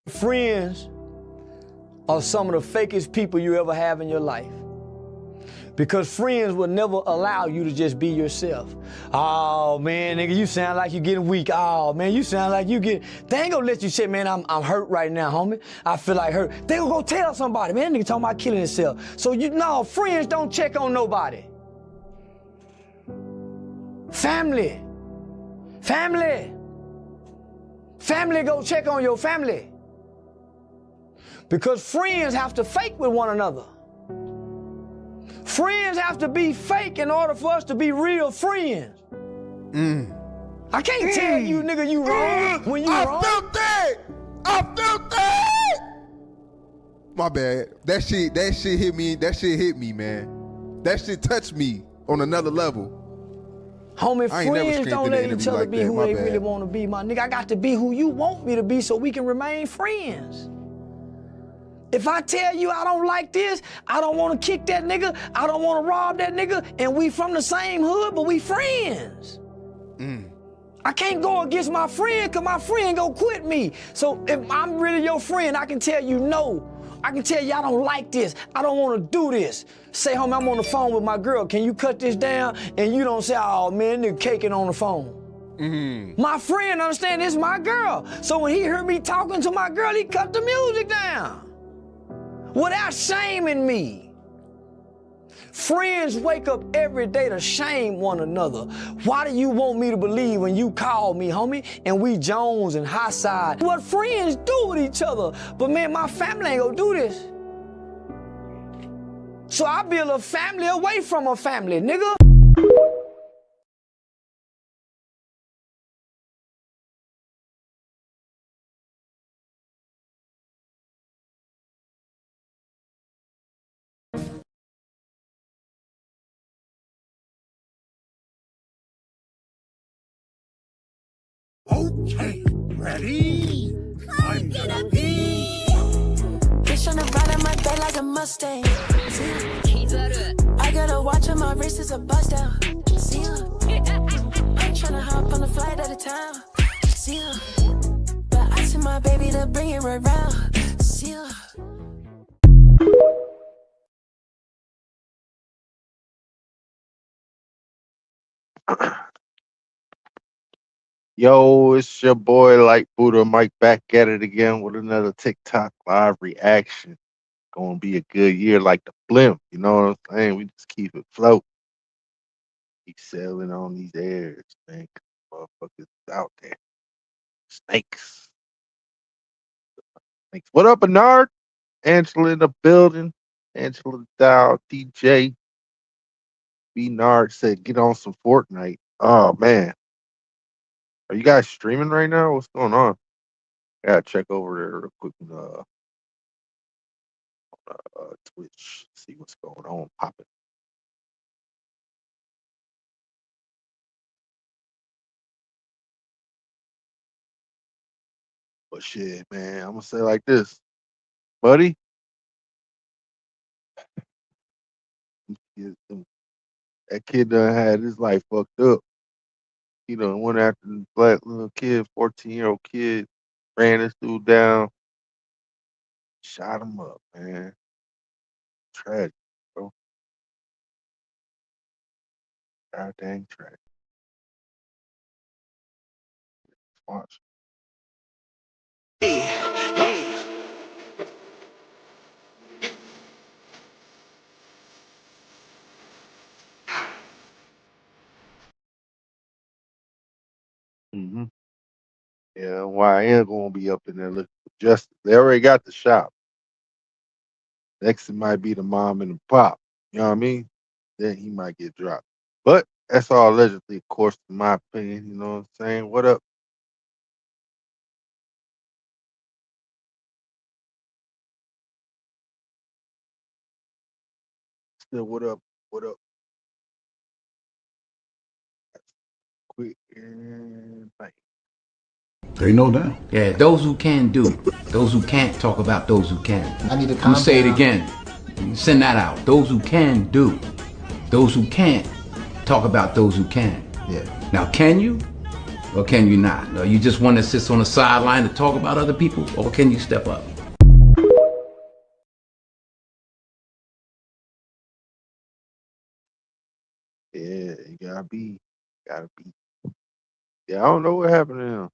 Friends are some of the fakest people you ever have in your life. Because friends will never allow you to just be yourself. Oh man, nigga, you sound like you're getting weak. Oh man, you sound like you get. They ain't gonna let you say, man, I'm hurt right now, homie. I feel like hurt. They gonna go tell somebody, man, nigga talking about killing himself. So you know, friends don't check on nobody. Family go check on your family. Because friends have to fake with one another. Friends have to be fake in order for us to be real friends. I can't tell you, nigga, you wrong when you wrong. I felt that! My bad. That shit hit me. That shit hit me, man. That shit touched me on another level. Homie, friends don't let each other be who they really want to be, my nigga. I got to be who you want me to be so we can remain friends. If I tell you I don't like this, I don't want to kick that nigga, I don't want to rob that nigga, and we from the same hood, but we friends. I can't go against my friend because my friend gonna quit me. So if I'm really your friend, I can tell you no. I can tell you I don't like this, I don't want to do this. Say, homie, I'm on the phone with my girl, can you cut this down? And you don't say, oh man, nigga caking on the phone. My friend understand this is my girl. So when he heard me talking to my girl, he cut the music down. Without shaming me. Friends wake up every day to shame one another. Why do you want me to believe when you call me, homie, and we Jones and high side? What friends do with each other. But man, my family ain't gonna do this. So I build a family away from a family, nigga. Okay, ready? I'm gonna be. Bitch on the ride of my bed like a Mustang. I got a watch on my wrist, is a bust down. See ya. I'm tryna hop on a flight out of town. See ya. But I see my baby to bring it right round. See ya. Yo, it's your boy Light Buddha Mike back at it again with another TikTok live reaction. Gonna be a good year like the blimp, you know what I'm saying? We just keep it float. Keep sailing on these airs, man. Motherfuckers out there. Snakes. Snakes. What up, Bernard? Angela in the building. Angela Dow, DJ. Bernard said, get on some Fortnite. Oh, man. Are you guys streaming right now? What's going on? I gotta check over there real quick on Twitch, see what's going on, popping. But shit, man, I'm gonna say like this, buddy. That kid done had his life fucked up. He done went after the black little kid, 14-year-old kid, ran this dude down, shot him up, man. Tragic, bro. God dang tragic. Watch. Yeah, YN gonna be up in there looking for justice. They already got the shop. Next, it might be the mom and the pop. You know what I mean? Then he might get dropped. But that's all allegedly, of course, in my opinion. You know what I'm saying? What up? Still, what up? What up? Quick and bang. They know that. Yeah, those who can do. Those who can't talk about those who can. I need to I'm gonna say it down. again. Send that out. Those who can do. Those who can't talk about those who can. Yeah. Now, can you? or can you not? Are you just one that sits on the sideline to talk about other people, or can you step up? Yeah, you gotta be. Yeah, I don't know what happened to him.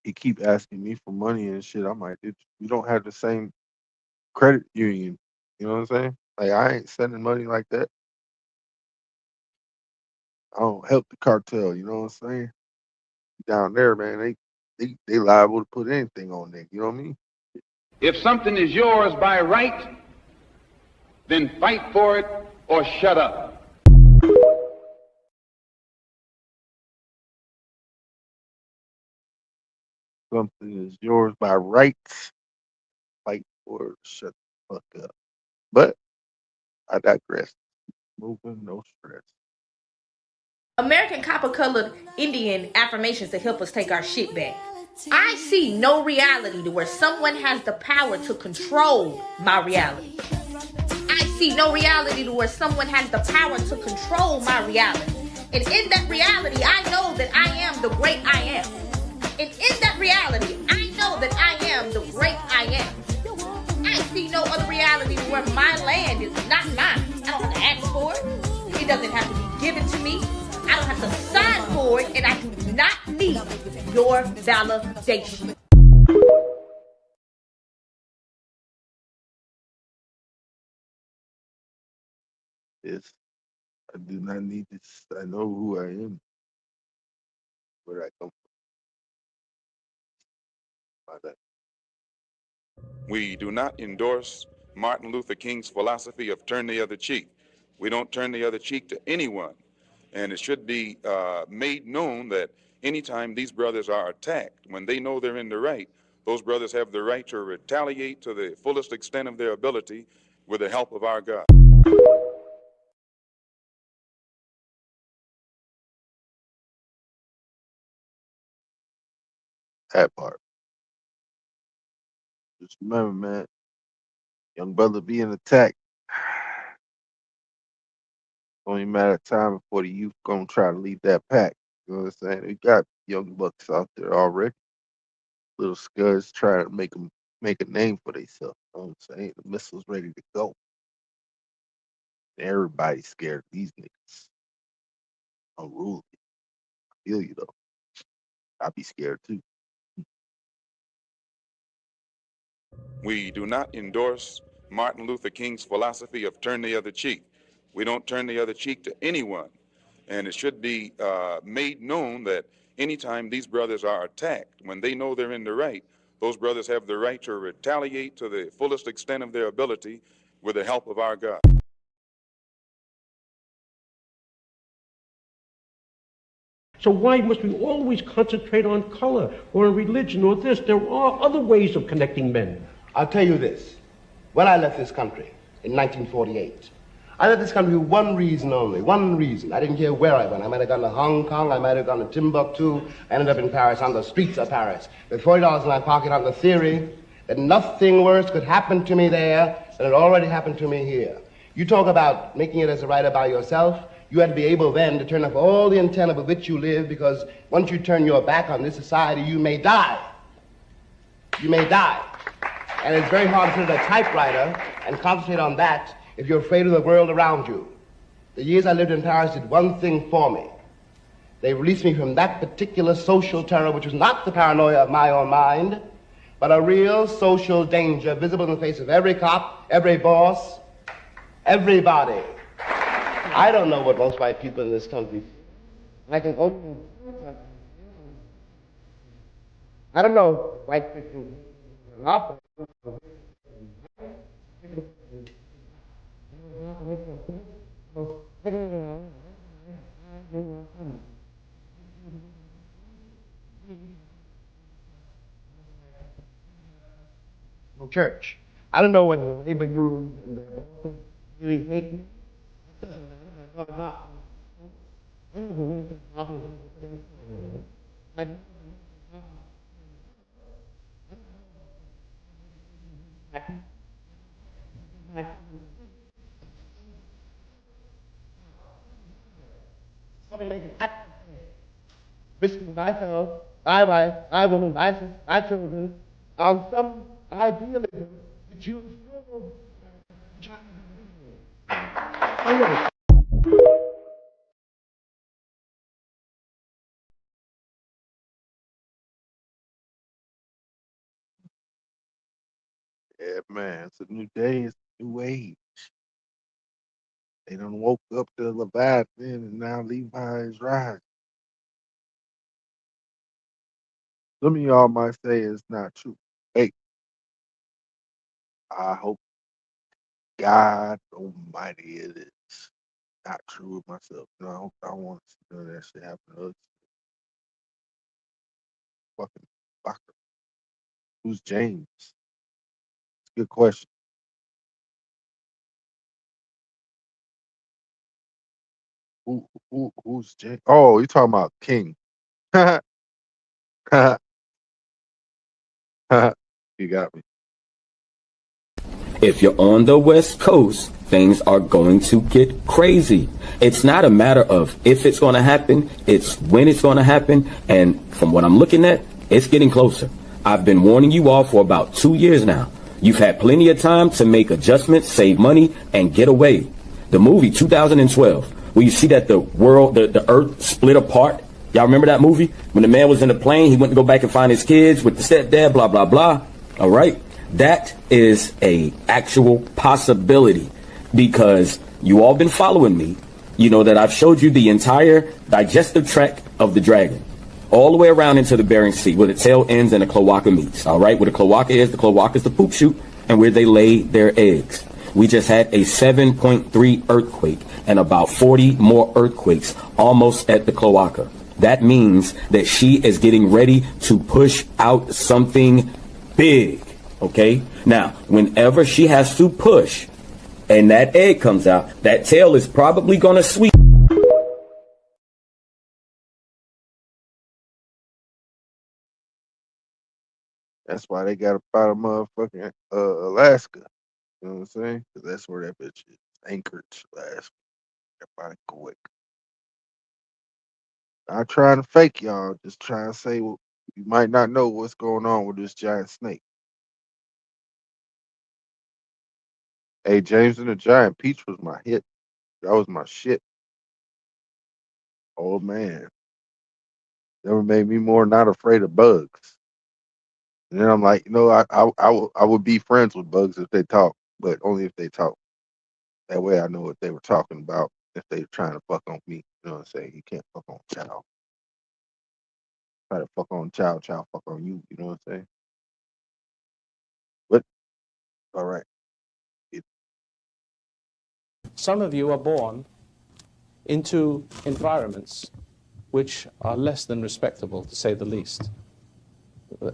He keep asking me for money and shit. I'm like, dude, we don't have the same credit union. You know what I'm saying? Like, I ain't sending money like that. I don't help the cartel. You know what I'm saying? Down there, man, they liable to put anything on there. You know what I mean? If something is yours by right, then fight for it or shut up. Something is yours by right. Fight for it. Shut the fuck up. But I digress. Moving, no stress. American copper-colored Indian affirmations to help us take our shit back. I see no reality to where someone has the power to control my reality. I see no reality to where someone has the power to control my reality. And in that reality, I know that I am the great I am. And in that reality, I know that I am the great I am. I see no other reality where my land is not mine. I don't have to ask for it. It doesn't have to be given to me. I don't have to sign for it, and I do not need your validation. Yes, I do not need this. I know who I am, where I come from. By that. We do not endorse Martin Luther King's philosophy of turn the other cheek. We don't turn the other cheek to anyone. And it should be made known that anytime these brothers are attacked, when they know they're in the right, those brothers have the right to retaliate to the fullest extent of their ability with the help of our God. That part. Just remember, man, young brother being attacked. Only matter of time before the youth gonna try to lead that pack. You know what I'm saying? We got young bucks out there already. Little scuds trying to make a name for themselves. You know what I'm saying? The missile's ready to go. Everybody's scared of these niggas. Unruly. I feel you though. I'd be scared too. We do not endorse Martin Luther King's philosophy of turn the other cheek. We don't turn the other cheek to anyone. And it should be made known that anytime these brothers are attacked, when they know they're in the right, those brothers have the right to retaliate to the fullest extent of their ability with the help of our God. So why must we always concentrate on color or on religion or this? There are other ways of connecting men. I'll tell you this. When I left this country in 1948, I left this country for one reason only, one reason. I didn't care where I went. I might have gone to Hong Kong, I might have gone to Timbuktu. I ended up in Paris, on the streets of Paris, with $40 in my pocket on the theory that nothing worse could happen to me there than it already happened to me here. You talk about making it as a writer by yourself. You had to be able then to turn off all the antenna with which you live, because once you turn your back on this society, you may die. You may die. And it's very hard to sit at a typewriter and concentrate on that if you're afraid of the world around you. The years I lived in Paris did one thing for me. They released me from that particular social terror, which was not the paranoia of my own mind, but a real social danger visible in the face of every cop, every boss, everybody. I don't know what most white people in this country. I don't know white people. Church. I don't know what people really hate me. wishing myself, my wife, my woman, my children, on some idealism that you Yeah, man, it's a new day, it's a new age. They done woke up to Leviathan and now Levi is rising. Some of y'all might say it's not true. Hey, I hope God Almighty it is not true with myself. No, I don't want to see none of that shit happen to us. Fucking fucker. Who's James? It's a good question. Who's James? Oh, you talking about King. You got me. If you're on the West Coast, things are going to get crazy. It's not a matter of if it's going to happen, it's when it's going to happen. And from what I'm looking at, it's getting closer. I've been warning you all for about 2 years now. You've had plenty of time to make adjustments, save money, and get away. The movie 2012, where you see that the world, the earth split apart. Y'all remember that movie? When the man was in the plane, he went to go back and find his kids with the stepdad, blah, blah, blah. All right. That is a actual possibility because you all been following me. You know that I've showed you the entire digestive tract of the dragon, all the way around into the Bering Sea, where the tail ends and the cloaca meets. All right, where the cloaca is the poop chute, and where they lay their eggs. We just had a 7.3 earthquake and about 40 more earthquakes almost at the cloaca. That means that she is getting ready to push out something big. Okay, now, whenever she has to push and that egg comes out, that tail is probably going to sweep. That's why they got about a motherfucking Alaska. You know what I'm saying? Because that's where that bitch is. Anchorage, Alaska. Everybody quick. Not trying to fake y'all, just trying to say well, you might not know what's going on with this giant snake. Hey, James and the Giant Peach was my hit. That was my shit. Oh man. Never made me more not afraid of bugs. And then I'm like, you know, I would be friends with bugs if they talk, but only if they talk. That way I know what they were talking about if they were trying to fuck on me. You know what I'm saying? You can't fuck on child. Try to fuck on child fuck on you. You know what I'm saying? But all right. Some of you are born into environments which are less than respectable, to say the least.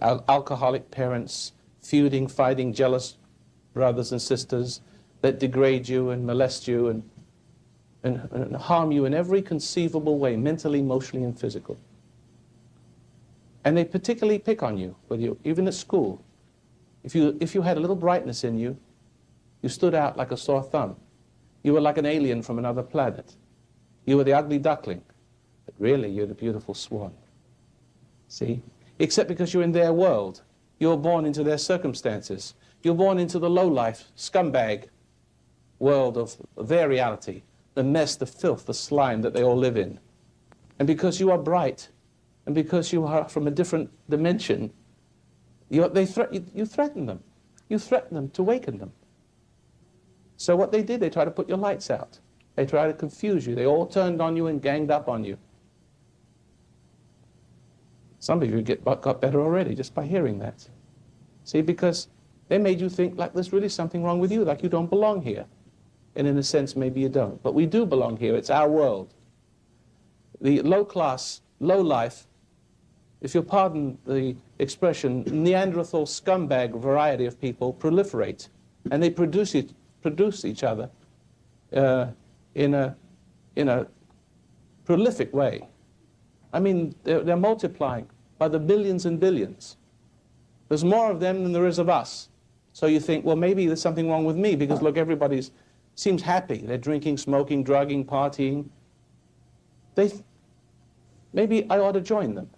Alcoholic parents, feuding, fighting, jealous brothers and sisters that degrade you and molest you and harm you in every conceivable way, mentally, emotionally, and physical. And they particularly pick on you, even at school. If you had a little brightness in you, you stood out like a sore thumb. You were like an alien from another planet. You were the ugly duckling. But really, you're the beautiful swan. See? Except because you're in their world. You're born into their circumstances. You're born into the low-life, scumbag world of their reality. The mess, the filth, the slime that they all live in. And because you are bright, and because you are from a different dimension, you threaten them. You threaten them to waken them. So what they did, they tried to put your lights out. They tried to confuse you. They all turned on you and ganged up on you. Some of you got better already just by hearing that. See, because they made you think like there's really something wrong with you, like you don't belong here. And in a sense, maybe you don't. But we do belong here. It's our world. The low class, low life, if you'll pardon the expression, Neanderthal scumbag variety of people proliferate. And they produce each other in a prolific way. I mean, they're multiplying by the billions and billions. There's more of them than there is of us. So you think, well, maybe there's something wrong with me because, look, everybody seems happy. They're drinking, smoking, drugging, partying. maybe I ought to join them.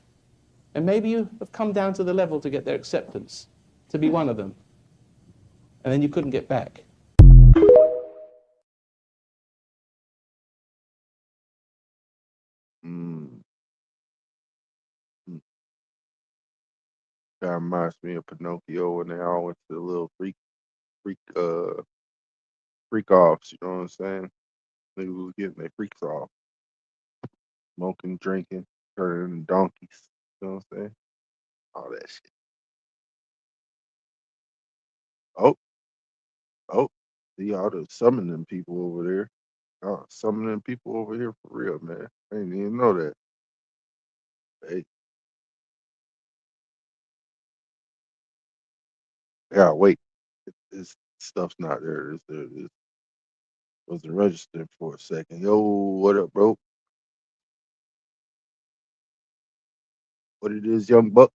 And maybe you have come down to the level to get their acceptance, to be one of them. And then you couldn't get back. That reminds me of Pinocchio when they all went to the little freak offs, you know what I'm saying? They was getting their freaks off. Smoking, drinking, turning into donkeys. You know what I'm saying? All that shit. Oh, see all the summoning people over there. Oh, summoning people over here for real, man. I didn't even know that. Hey, yeah, wait. This stuff's not there. It wasn't registered for a second. Yo, what up, bro? What it is, young buck?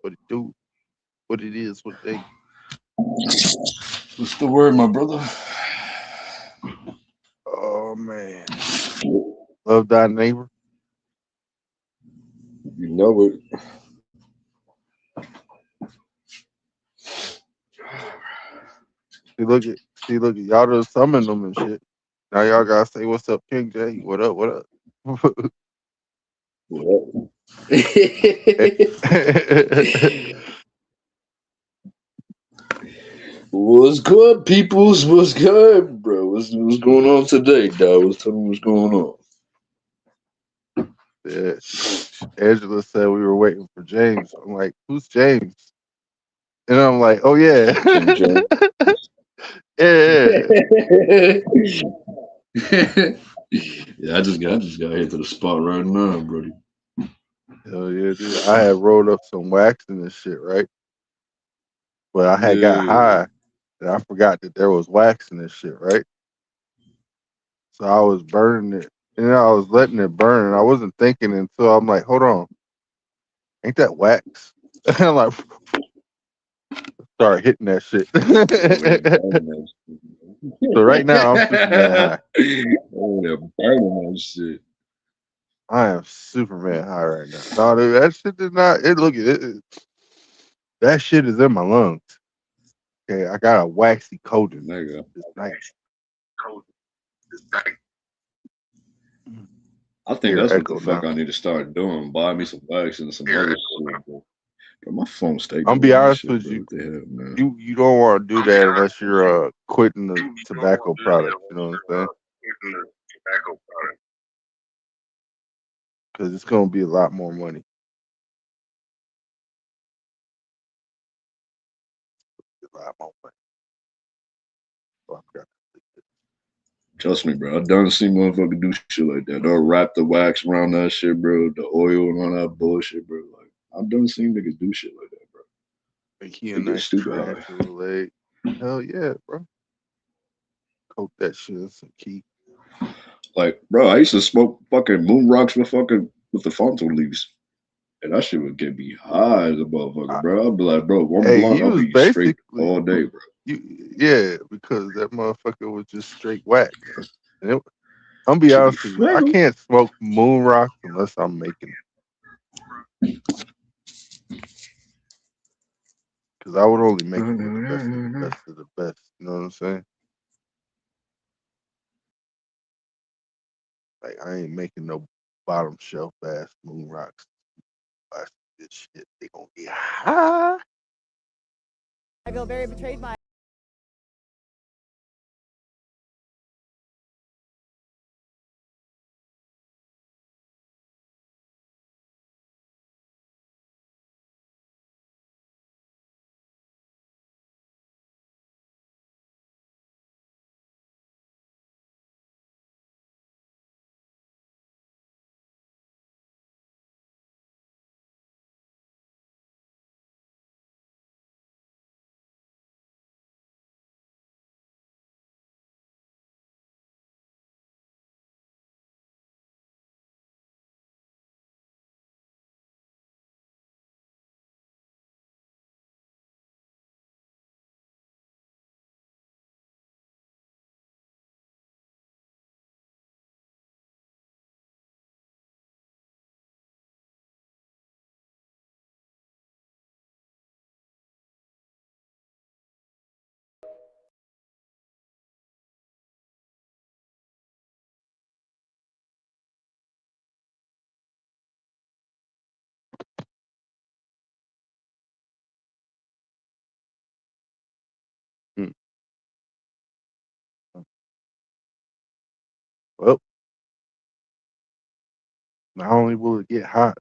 What it do? What it is? What they? What's the word, my brother? Oh man, love thy neighbor. You know it. See, look at y'all just summon them and shit. Now y'all gotta say, "What's up, King J? What up? What up?" What's good, peoples? What's good, bro? What's going on today, dog? Tell me what's going on. Yeah, Angela said we were waiting for James. I'm like, "Who's James?" And I'm like, "Oh yeah, King James. yeah." Yeah, I just got here to the spot right now, buddy. Hell yeah, dude. I had rolled up some wax and this shit, right? But I had got Yeah. high and I forgot that there was wax in this shit, right? So I was burning it and I was letting it burn and I wasn't thinking until I'm like, hold on, ain't that wax? And I'm like, start hitting that shit. So right now I'm Superman high. Oh, they're burning that shit. I am Superman high right now. No, dude, that shit did not. That shit is in my lungs. Okay, I got a waxy coating. Nigga. It's nice. I think Here, that's what the echo fuck now. I need to start doing. Buy me some wax and some other shit. Bro, my phone stay I'm going be on honest shit, with bro. you. What the hell, man? You don't want to do that unless you're quitting the tobacco product. You know what I'm saying? Because it's gonna be a lot more money. A lot more money. So I forgot. Trust me, bro. I done seen motherfuckers do shit like that. They'll wrap the wax around that shit, bro. The oil and all that bullshit, bro. Like I've done seen niggas do shit like that, bro. Make you a They get nice stupid high. tarantula leg. Hell yeah, bro. Coat that shit in some key. Like, bro, I used to smoke fucking moon rocks with the Fonto leaves. And that shit would get me high as a motherfucker, bro. I'd be like, bro, one Hey, blunt, you I'll was be straight basically all day, bro. yeah, because that motherfucker was just straight wax. And I'm be Should be honest with you, I flannel. can't smoke moon rocks unless I'm making it. Because I would only make it with the best of the best of the best. You know what I'm saying? Like I ain't making no bottom shelf ass moon rocks. Buy this shit, they gonna get high. I feel very betrayed by Well, not only will it get hot,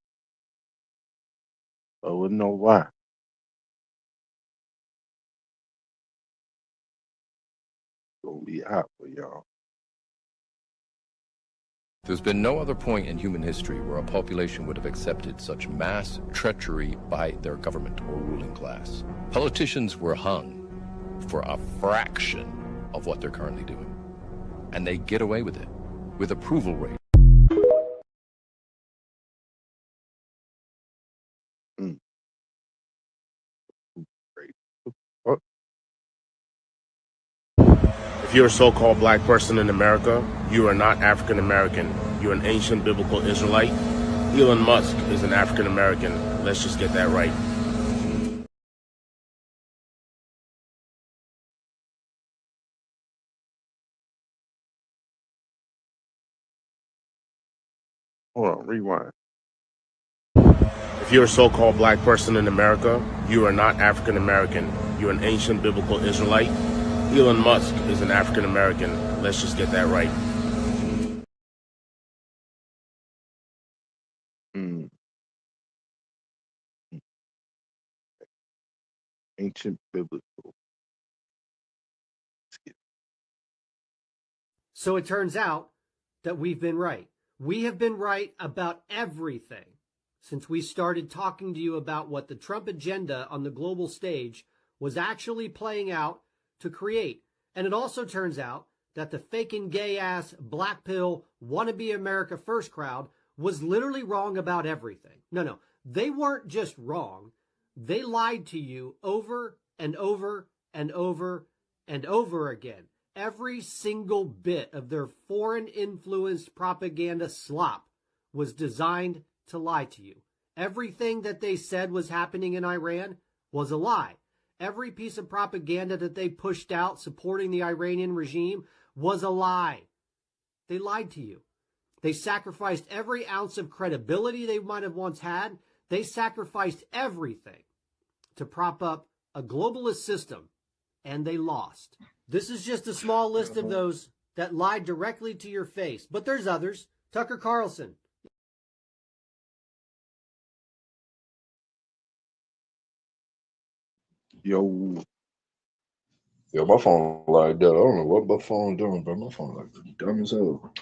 but we'll know why. It's gonna be hot for y'all. There's been no other point in human history where a population would have accepted such mass treachery by their government or ruling class. Politicians were hung for a fraction of what they're currently doing. And they get away with it, with approval rate. If you're a so-called black person in America, you are not African American. You're an ancient biblical Israelite. Elon Musk is an African American. Let's just get that right. Hold on, rewind. If you're a so-called black person in America, you are not African American. You're an ancient biblical Israelite. Elon Musk is an African American. Let's just get that right. Ancient biblical. So it turns out that we've been right. We have been right about everything since we started talking to you about what the Trump agenda on the global stage was actually playing out to create. And it also turns out that the faking gay-ass, black pill, wannabe America First crowd was literally wrong about everything. No, they weren't just wrong. They lied to you over and over and over and over again. Every single bit of their foreign-influenced propaganda slop was designed to lie to you. Everything that they said was happening in Iran was a lie. Every piece of propaganda that they pushed out supporting the Iranian regime was a lie. They lied to you. They sacrificed every ounce of credibility they might have once had. They sacrificed everything to prop up a globalist system, and they lost. This is just a small list of those that lied directly to your face, but there's others. Tucker Carlson. Yo, my phone like that. I don't know what my phone doing, but my phone like dumb as hell.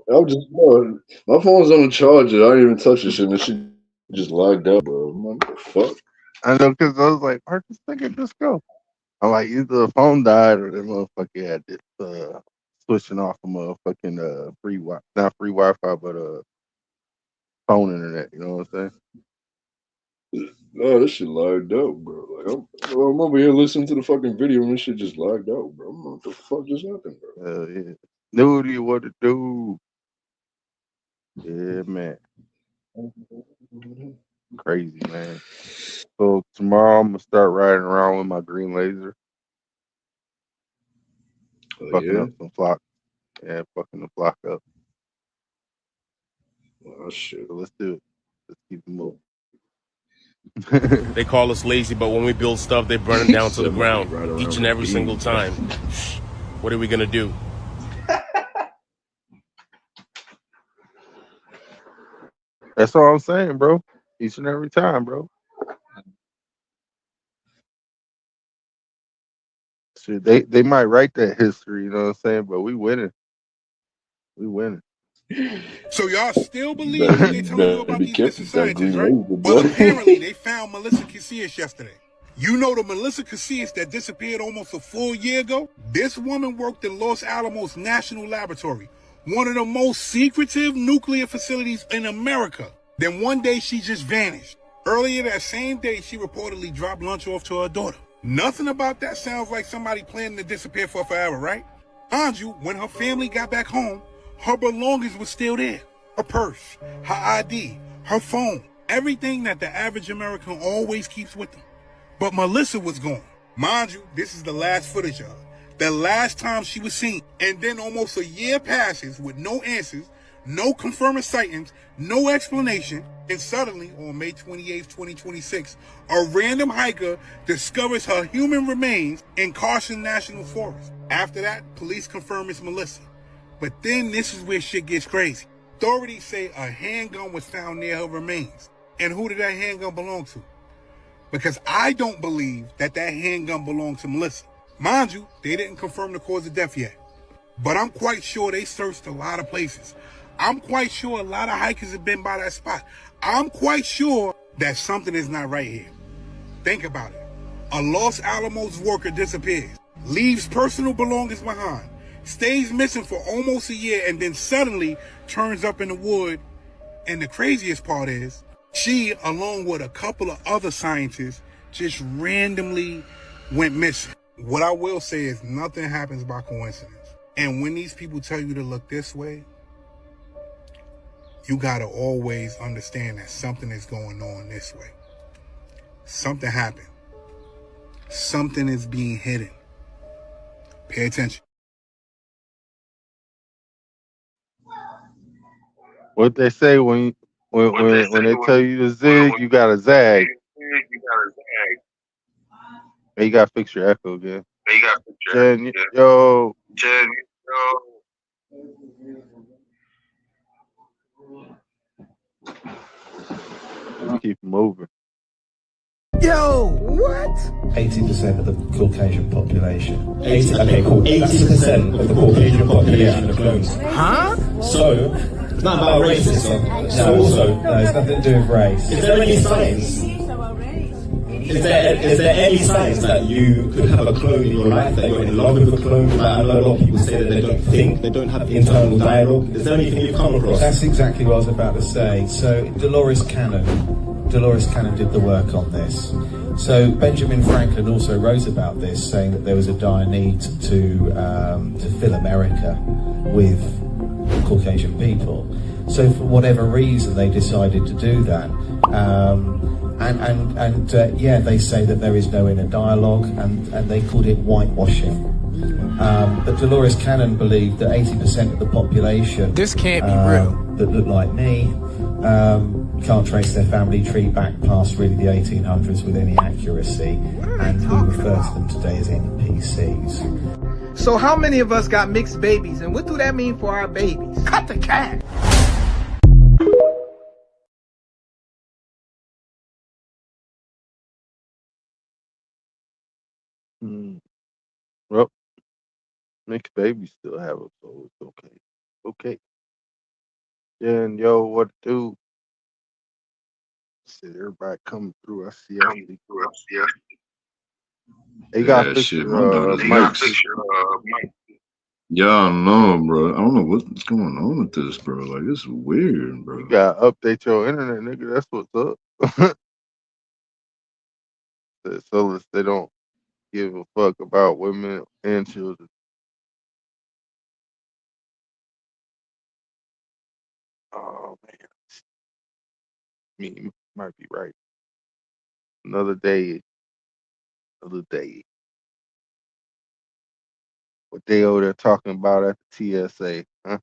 I'm just, bro, my phone's on the charger. I didn't even touch this shit, and she just lagged out, bro. I'm like, what the fuck? I know, because I was like, where'd this nigga just go? I'm like, either the phone died or the motherfucker had this switching off a motherfucking free not free Wi-Fi, but phone internet. You know what I'm saying? No, this shit lagged out, bro. Like I'm over here listening to the fucking video, and this shit just lagged out, bro. I'm like, what the fuck just happened, bro? Yeah. Nudie, what to do? Yeah, man. Crazy, man. So tomorrow I'm gonna start riding around with my green laser. Fucking up some flock. Yeah, fucking the flock up. Oh shit. So let's do it. Let's keep it moving. They call us lazy, but when we build stuff, they burn it down to the ground each and every single time. What are we gonna do? That's all I'm saying, bro. Each and every time, bro. Shit, they might write that history, you know what I'm saying? But we winning. We winning. So y'all still believe what they told you about these missing scientists, right? Well, apparently they found Melissa Casillas yesterday. You know the Melissa Casillas that disappeared almost a full year ago? This woman worked in Los Alamos National Laboratory, one of the most secretive nuclear facilities in America. Then one day she just vanished. Earlier that same day, she reportedly dropped lunch off to her daughter. Nothing about that sounds like somebody planning to disappear for forever, right? Mind you, when her family got back home, her belongings were still there. Her purse, her ID, her phone, everything that the average American always keeps with them. But Melissa was gone. Mind you, this is the last footage of her. The last time she was seen. And then almost a year passes with no answers. No confirming sightings, no explanation, and suddenly, on May 28, 2026, a random hiker discovers her human remains in Carson National Forest. After that, police confirm it's Melissa. But then this is where shit gets crazy. Authorities say a handgun was found near her remains. And who did that handgun belong to? Because I don't believe that handgun belonged to Melissa. Mind you, they didn't confirm the cause of death yet. But I'm quite sure they searched a lot of places. I'm quite sure a lot of hikers have been by that spot. I'm quite sure that something is not right here. Think about it. A Los Alamos worker disappears, leaves personal belongings behind, stays missing for almost a year, and then suddenly turns up in the wood. And the craziest part is, she, along with a couple of other scientists, just randomly went missing. What I will say is nothing happens by coincidence. And when these people tell you to look this way, you gotta always understand that something is going on this way. Something happened. Something is being hidden. Pay attention. What they say when they tell you to zig, you gotta zag. Hey, you gotta fix your echo again. Jen, yo. Keep moving. Yo, what? 80% of the Caucasian population. 80% of the Caucasian population are clones. Huh? So, it's not about racism. It's nothing to do with race. Is there any signs? Is there any signs that you could have a clone in your life, that you're in love with a clone? Like, I know a lot of people say that they don't think, they don't have internal dialogue. Is there anything you've come across? That's exactly what I was about to say. So Dolores Cannon did the work on this. So Benjamin Franklin also wrote about this, saying that there was a dire need to fill America with Caucasian people. So for whatever reason, they decided to do that. They say that there is no inner dialogue, and they called it whitewashing. But Dolores Cannon believed that 80% of the population, this can't be real, that look like me, can't trace their family tree back past really the 1800s with any accuracy, and we refer to them today as NPCs. So how many of us got mixed babies, and what do that mean for our babies? Cut the cat. Well, mixed babies still have them, so it's okay. Okay. Jen, yo, what to do? See everybody coming through. I see. They got Yeah, fix shit, your mic. Yeah, I know, bro. I don't know what's going on with this, bro. Like, it's weird, bro. You gotta update your internet, nigga. That's what's up. So they don't give a fuck about women and children. Oh man, you might be right. Another day. What they over there talking about at the TSA, huh?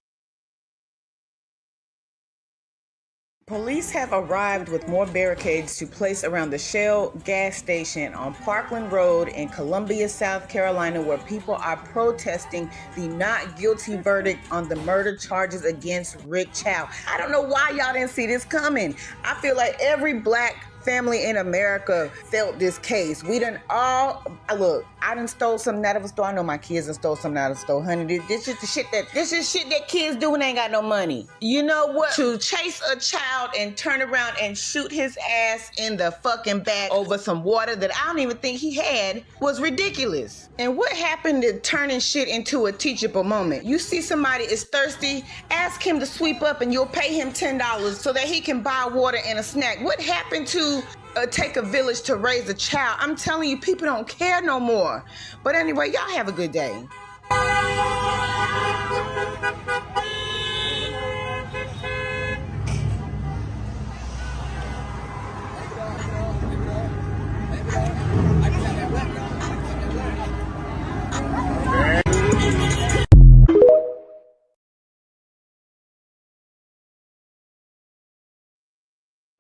Police have arrived with more barricades to place around the Shell gas station on Parkland Road in Columbia, South Carolina, where people are protesting the not guilty verdict on the murder charges against Rick Chow. I don't know why y'all didn't see this coming. I feel like every black family in America felt this case. We done all, look, I done stole something out of a store. I know my kids done stole something out of a store. Honey, this is shit that kids do when they ain't got no money. You know what? To chase a child and turn around and shoot his ass in the fucking back over some water that I don't even think he had was ridiculous. And what happened to turning shit into a teachable moment? You see somebody is thirsty, ask him to sweep up and you'll pay him $10 so that he can buy water and a snack. What happened to take a village to raise a child? I'm telling you, people don't care no more. But anyway, y'all have a good day.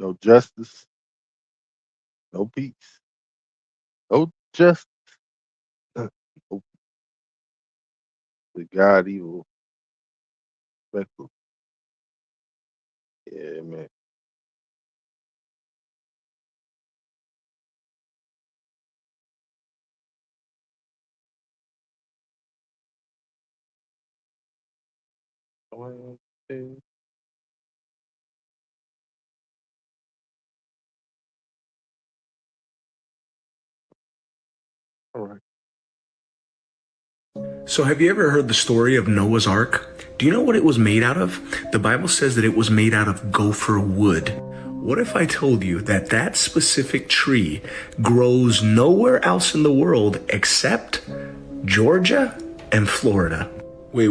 No justice, no peace, no justice. No the God evil spectrum. Yeah, man. One, two. All right. So have you ever heard the story of Noah's Ark? Do you know what it was made out of? The Bible says that it was made out of gopher wood. What if I told you that that specific tree grows nowhere else in the world except Georgia and Florida? Wait.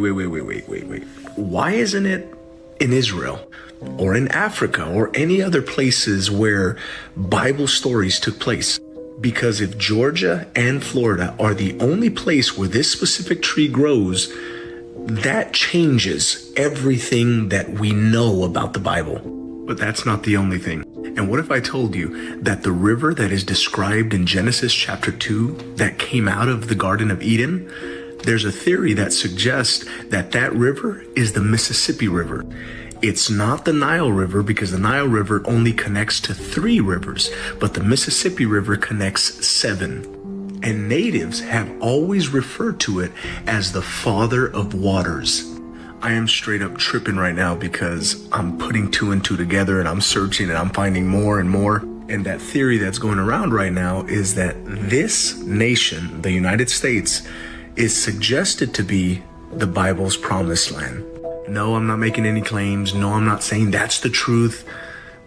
Why isn't it in Israel or in Africa or any other places where Bible stories took place? Because if Georgia and Florida are the only place where this specific tree grows, that changes everything that we know about the Bible. But that's not the only thing. And what if I told you that the river that is described in Genesis chapter 2 that came out of the Garden of Eden, there's a theory that suggests that that river is the Mississippi River. It's not the Nile River because the Nile River only connects to 3 rivers, but the Mississippi River connects 7. And natives have always referred to it as the father of waters. I am straight up tripping right now because I'm putting 2 and 2 together and I'm searching and I'm finding more and more. And that theory that's going around right now is that this nation, the United States, is suggested to be the Bible's promised land. No, I'm not making any claims. No, I'm not saying that's the truth.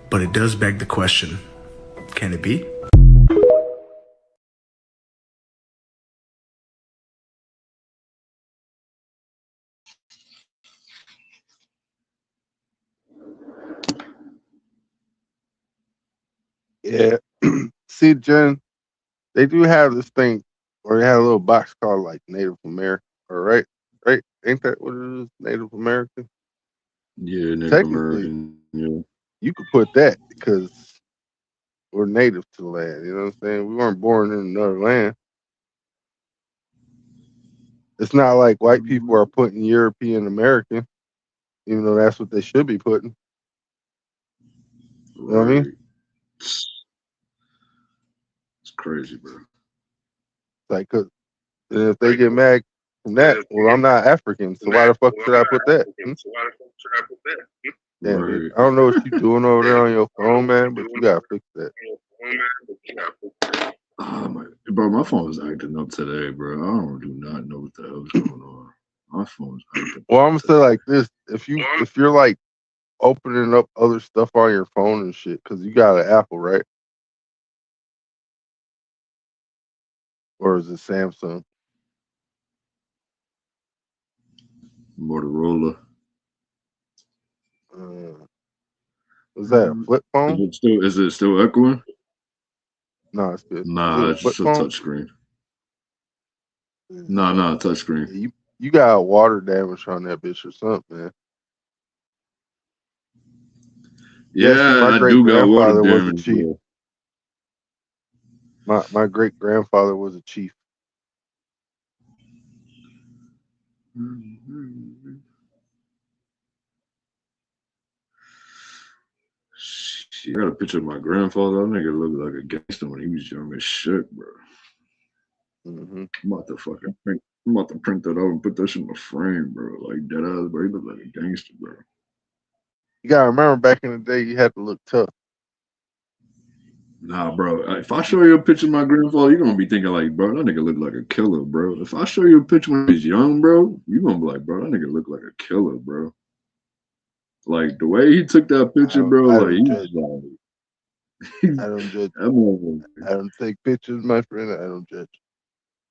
But it does beg the question, can it be? Yeah. See, Jen, they do have this thing, or they have a little box called like Native American, or right? Ain't that what it is? Native American? Yeah, Native Technically, American. Yeah. you could put that because we're native to the land. You know what I'm saying? We weren't born in another land. It's not like white people are putting European American, even though that's what they should be putting. You know what I mean? It's crazy, bro. Like, cause if they get mad from that, well, I'm not African, so why the fuck should I put that? Yeah, dude, I don't know what you're doing over there on your phone, man, but you gotta fix that. Bro, my phone is acting up today, bro. I do not know what the hell's going on. My phone's acting Well, I'm gonna say like this: if you're like opening up other stuff on your phone and shit, because you got an Apple, right? Or is it Samsung? Motorola. Was that a flip phone? Is it still echoing? No, it's good. Nah, Is it's it a just a flip phone? touchscreen. Nah, touchscreen. You got water damage on that bitch or something, man. Yeah, see, my I great do got water grandfather was a damage. chief. My great grandfather was a chief. I got a picture of my grandfather. That nigga looked like a gangster when he was young as shit, bro. Mm-hmm. I'm about to print that out and put that shit in the frame, bro. Like dead ass, bro. He look like a gangster, bro. You gotta remember back in the day, you had to look tough. Nah, bro. If I show you a picture of my grandfather, you're gonna be thinking like, bro, that nigga look like a killer, bro. If I show you a picture when he's young, bro, you're gonna be like, bro, that nigga look like a killer, bro. Like the way he took that picture, bro, like he's like I don't judge. I don't take pictures, my friend. I don't judge.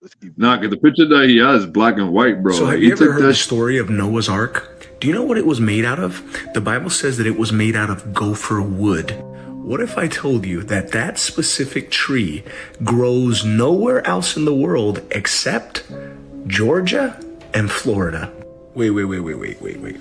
Let's keep. Nah, cause the picture that he has is black and white, bro. So like, have you ever heard the story of Noah's Ark? Do you know what it was made out of? The Bible says that it was made out of gopher wood. What if I told you that that specific tree grows nowhere else in the world except Georgia and Florida? Wait.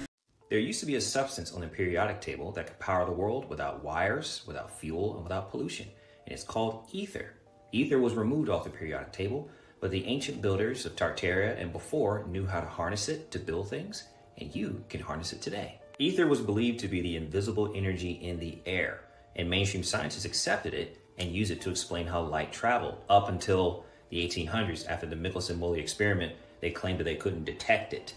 There used to be a substance on the periodic table that could power the world without wires, without fuel, and without pollution, and it's called ether. Ether was removed off the periodic table, but the ancient builders of Tartaria and before knew how to harness it to build things, and you can harness it today. Ether was believed to be the invisible energy in the air, and mainstream scientists accepted it and used it to explain how light traveled. Up until the 1800s, after the Michelson-Morley experiment, they claimed that they couldn't detect it.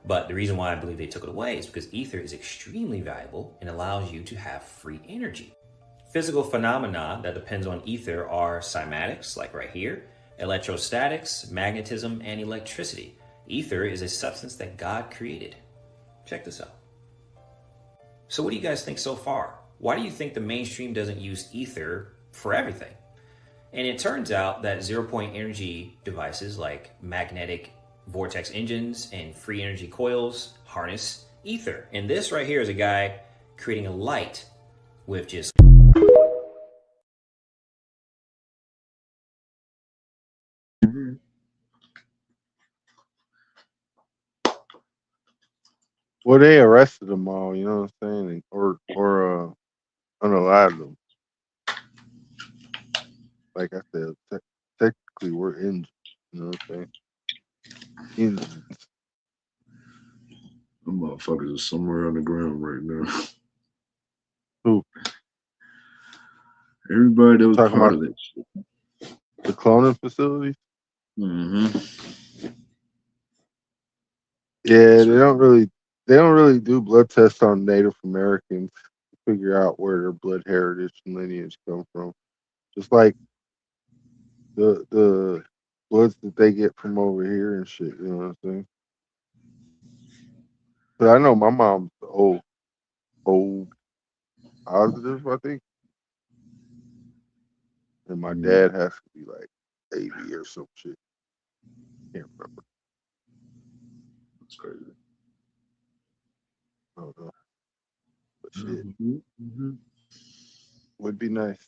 But the reason why I believe they took it away is because ether is extremely valuable and allows you to have free energy. Physical phenomena that depends on ether are cymatics, like right here, electrostatics, magnetism, and electricity. Ether is a substance that God created. Check this out. So what do you guys think so far? Why do you think the mainstream doesn't use ether for everything? And it turns out that zero-point energy devices like magnetic vortex engines and free energy coils harness ether. And this right here is a guy creating a light with just... Well, they arrested them all, you know what I'm saying? Or unalived them. Like I said, technically we're injured, you know what I'm saying? Injured. The motherfuckers are somewhere on the ground right now. Who? Everybody that was Talking part about of it. The cloning facilities? Mm-hmm. Yeah, they don't really do blood tests on Native Americans to figure out where their blood heritage and lineage come from. Just like the bloods that they get from over here and shit, you know what I'm saying? But I know my mom's old positive, I think. And my dad has to be like 80 or some shit. Can't remember. That's crazy. I don't know. But shit. Would be nice.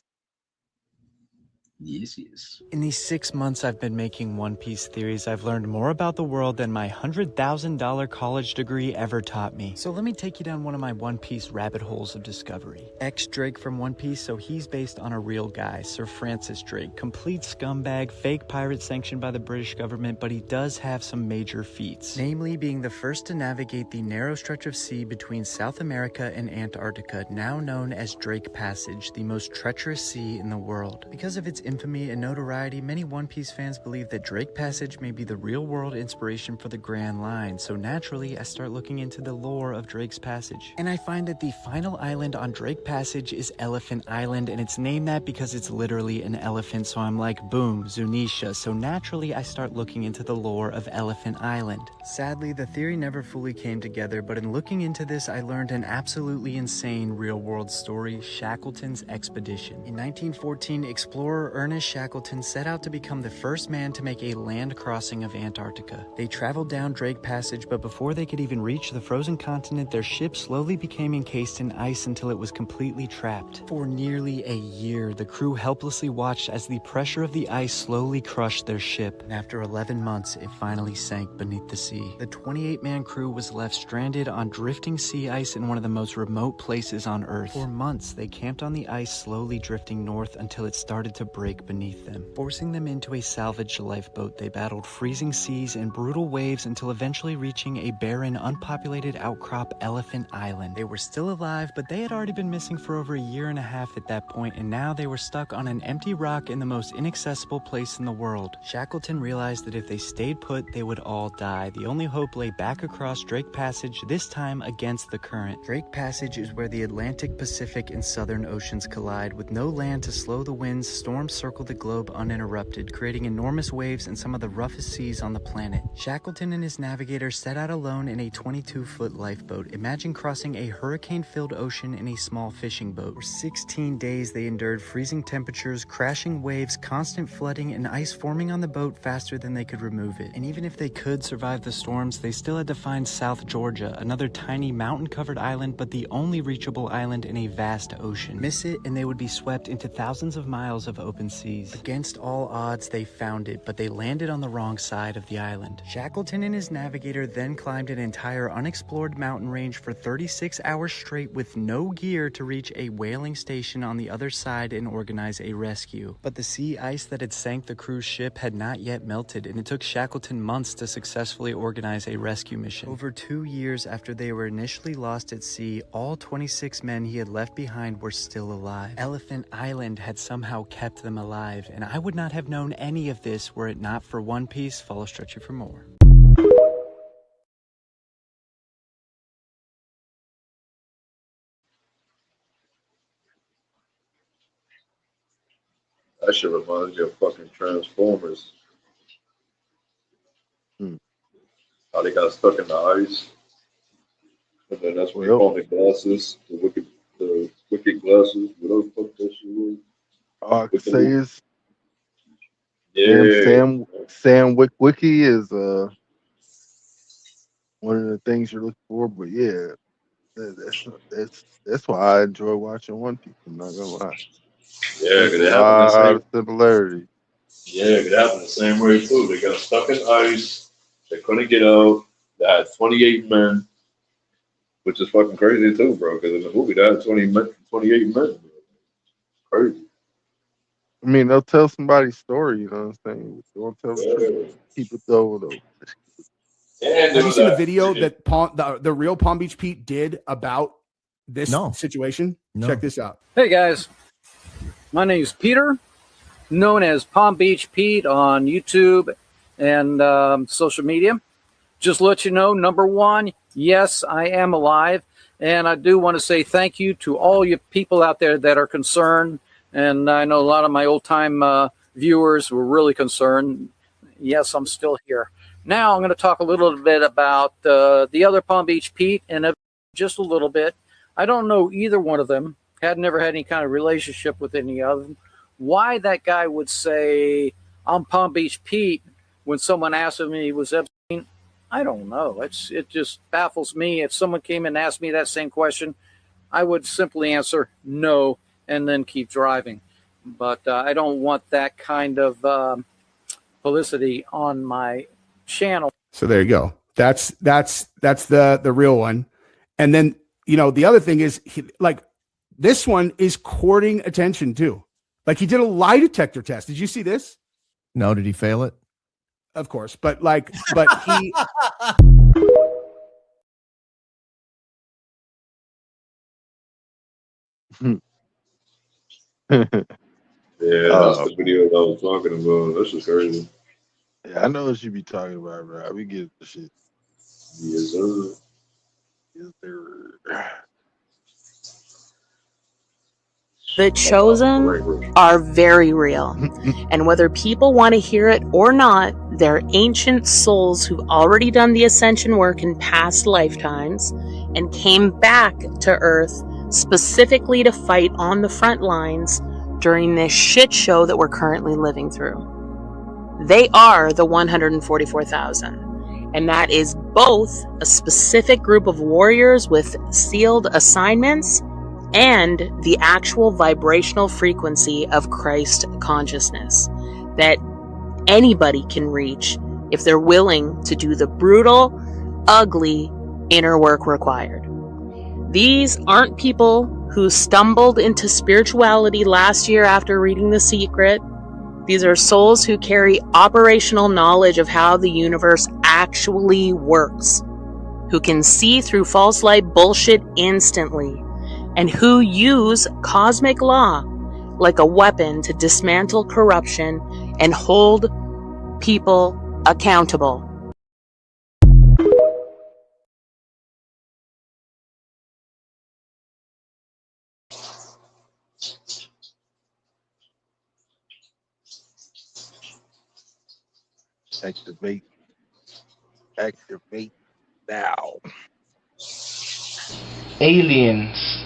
Yes, yes. In these 6 months I've been making One Piece theories, I've learned more about the world than my $100,000 college degree ever taught me. So let me take you down one of my One Piece rabbit holes of discovery. Drake from One Piece, so he's based on a real guy, Sir Francis Drake. Complete scumbag, fake pirate sanctioned by the British government, but he does have some major feats. Namely, being the first to navigate the narrow stretch of sea between South America and Antarctica, now known as Drake Passage, the most treacherous sea in the world. Because of its infamy and notoriety, many One Piece fans believe that Drake Passage may be the real-world inspiration for the Grand Line, so naturally I start looking into the lore of Drake's Passage. And I find that the final island on Drake Passage is Elephant Island, and it's named that because it's literally an elephant, so I'm like, boom, Zunisha. So naturally I start looking into the lore of Elephant Island. Sadly, the theory never fully came together, but in looking into this I learned an absolutely insane real-world story, Shackleton's Expedition. In 1914, explorer Ernest Shackleton set out to become the first man to make a land crossing of Antarctica. They traveled down Drake Passage, but before they could even reach the frozen continent, their ship slowly became encased in ice until it was completely trapped. For nearly a year, the crew helplessly watched as the pressure of the ice slowly crushed their ship, and after 11 months, it finally sank beneath the sea. The 28-man crew was left stranded on drifting sea ice in one of the most remote places on Earth. For months, they camped on the ice, slowly drifting north until it started to break beneath them. Forcing them into a salvaged lifeboat, they battled freezing seas and brutal waves until eventually reaching a barren, unpopulated outcrop, Elephant Island. They were still alive, but they had already been missing for over a year and a half at that point, and now they were stuck on an empty rock in the most inaccessible place in the world. Shackleton realized that if they stayed put, they would all die. The only hope lay back across Drake Passage, this time against the current. Drake Passage is where the Atlantic, Pacific, and Southern Oceans collide. With no land to slow the winds, storms circle the globe uninterrupted, creating enormous waves in some of the roughest seas on the planet. Shackleton and his navigator set out alone in a 22-foot lifeboat. Imagine crossing a hurricane-filled ocean in a small fishing boat. For 16 days, they endured freezing temperatures, crashing waves, constant flooding, and ice forming on the boat faster than they could remove it. And even if they could survive the storms, they still had to find South Georgia, another tiny mountain-covered island, but the only reachable island in a vast ocean. Miss it, and they would be swept into thousands of miles of open open seas. Against all odds, they found it, but they landed on the wrong side of the island. Shackleton and his navigator then climbed an entire unexplored mountain range for 36 hours straight with no gear to reach a whaling station on the other side and organize a rescue. But the sea ice that had sank the cruise ship had not yet melted, and it took Shackleton months to successfully organize a rescue mission. Over 2 years after they were initially lost at sea, all 26 men he had left behind were still alive. Elephant Island had somehow kept them alive, and I would not have known any of this were it not for One Piece. Follow Stretchy for more. That shit reminds me of fucking Transformers. How they got stuck in the ice. And then that's when they found the glasses, the wicked glasses, whatever the fuck that shit was. All I can say is, yeah, Sam Wiki is one of the things you're looking for. But yeah, that's why I enjoy watching One Piece. I'm not gonna lie. yeah, because it happened the same similarity. Yeah, it happened the same way too. They got stuck in ice. They couldn't get out. They had 28 men, which is fucking crazy too, bro. Because in the movie, they had 28 men. Bro. Crazy. I mean, they'll tell somebody's story. You know what I'm saying? They won't tell the truth. Keep it though. Have you seen the video that the real Palm Beach Pete did about this situation? No. Check this out. Hey guys, my name is Peter, known as Palm Beach Pete on YouTube and social media. Just to let you know, number one, yes, I am alive. And I do want to say thank you to all you people out there that are concerned. And I know a lot of my old time viewers were really concerned. Yes, I'm still here. Now I'm going to talk a little bit about the other Palm Beach Pete, and just a little bit. I don't know either one of them. Had never had any kind of relationship with any of them. Why that guy would say I'm Palm Beach Pete when someone asked him he was Epstein, I don't know. It just baffles me. If someone came and asked me that same question, I would simply answer no and then keep driving. But I don't want that kind of publicity on my channel. So there you go. That's the real one. And then, you know, the other thing is this one is courting attention too. Like he did a lie detector test. Did you see this? No, did he fail it? Of course, but he Yeah, that's the video that I was talking about. That's just crazy. Yeah, I know what you be talking about, bro. We get the shit. Yes, sir. Yes, sir. The chosen are very real. And whether people want to hear it or not, they're ancient souls who've already done the ascension work in past lifetimes and came back to Earth specifically to fight on the front lines during this shit show that we're currently living through. They are the 144,000. And that is both a specific group of warriors with sealed assignments and the actual vibrational frequency of Christ consciousness that anybody can reach if they're willing to do the brutal, ugly inner work required. These aren't people who stumbled into spirituality last year after reading The Secret. These are souls who carry operational knowledge of how the universe actually works, who can see through false light bullshit instantly, and who use cosmic law like a weapon to dismantle corruption and hold people accountable. Activate now. Aliens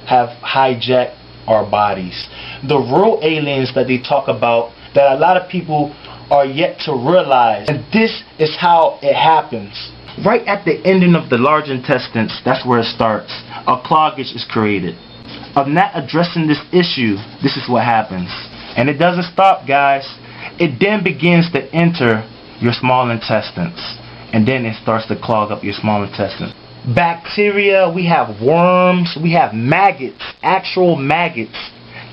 have hijacked our bodies. The real aliens that they talk about, that a lot of people are yet to realize. And this is how it happens. Right at the ending of the large intestines, that's where it starts. A cloggage is created. Of not addressing this issue, this is what happens. And it doesn't stop, guys. It then begins to enter your small intestines, and then it starts to clog up your small intestines. Bacteria, we have worms, we have maggots, actual maggots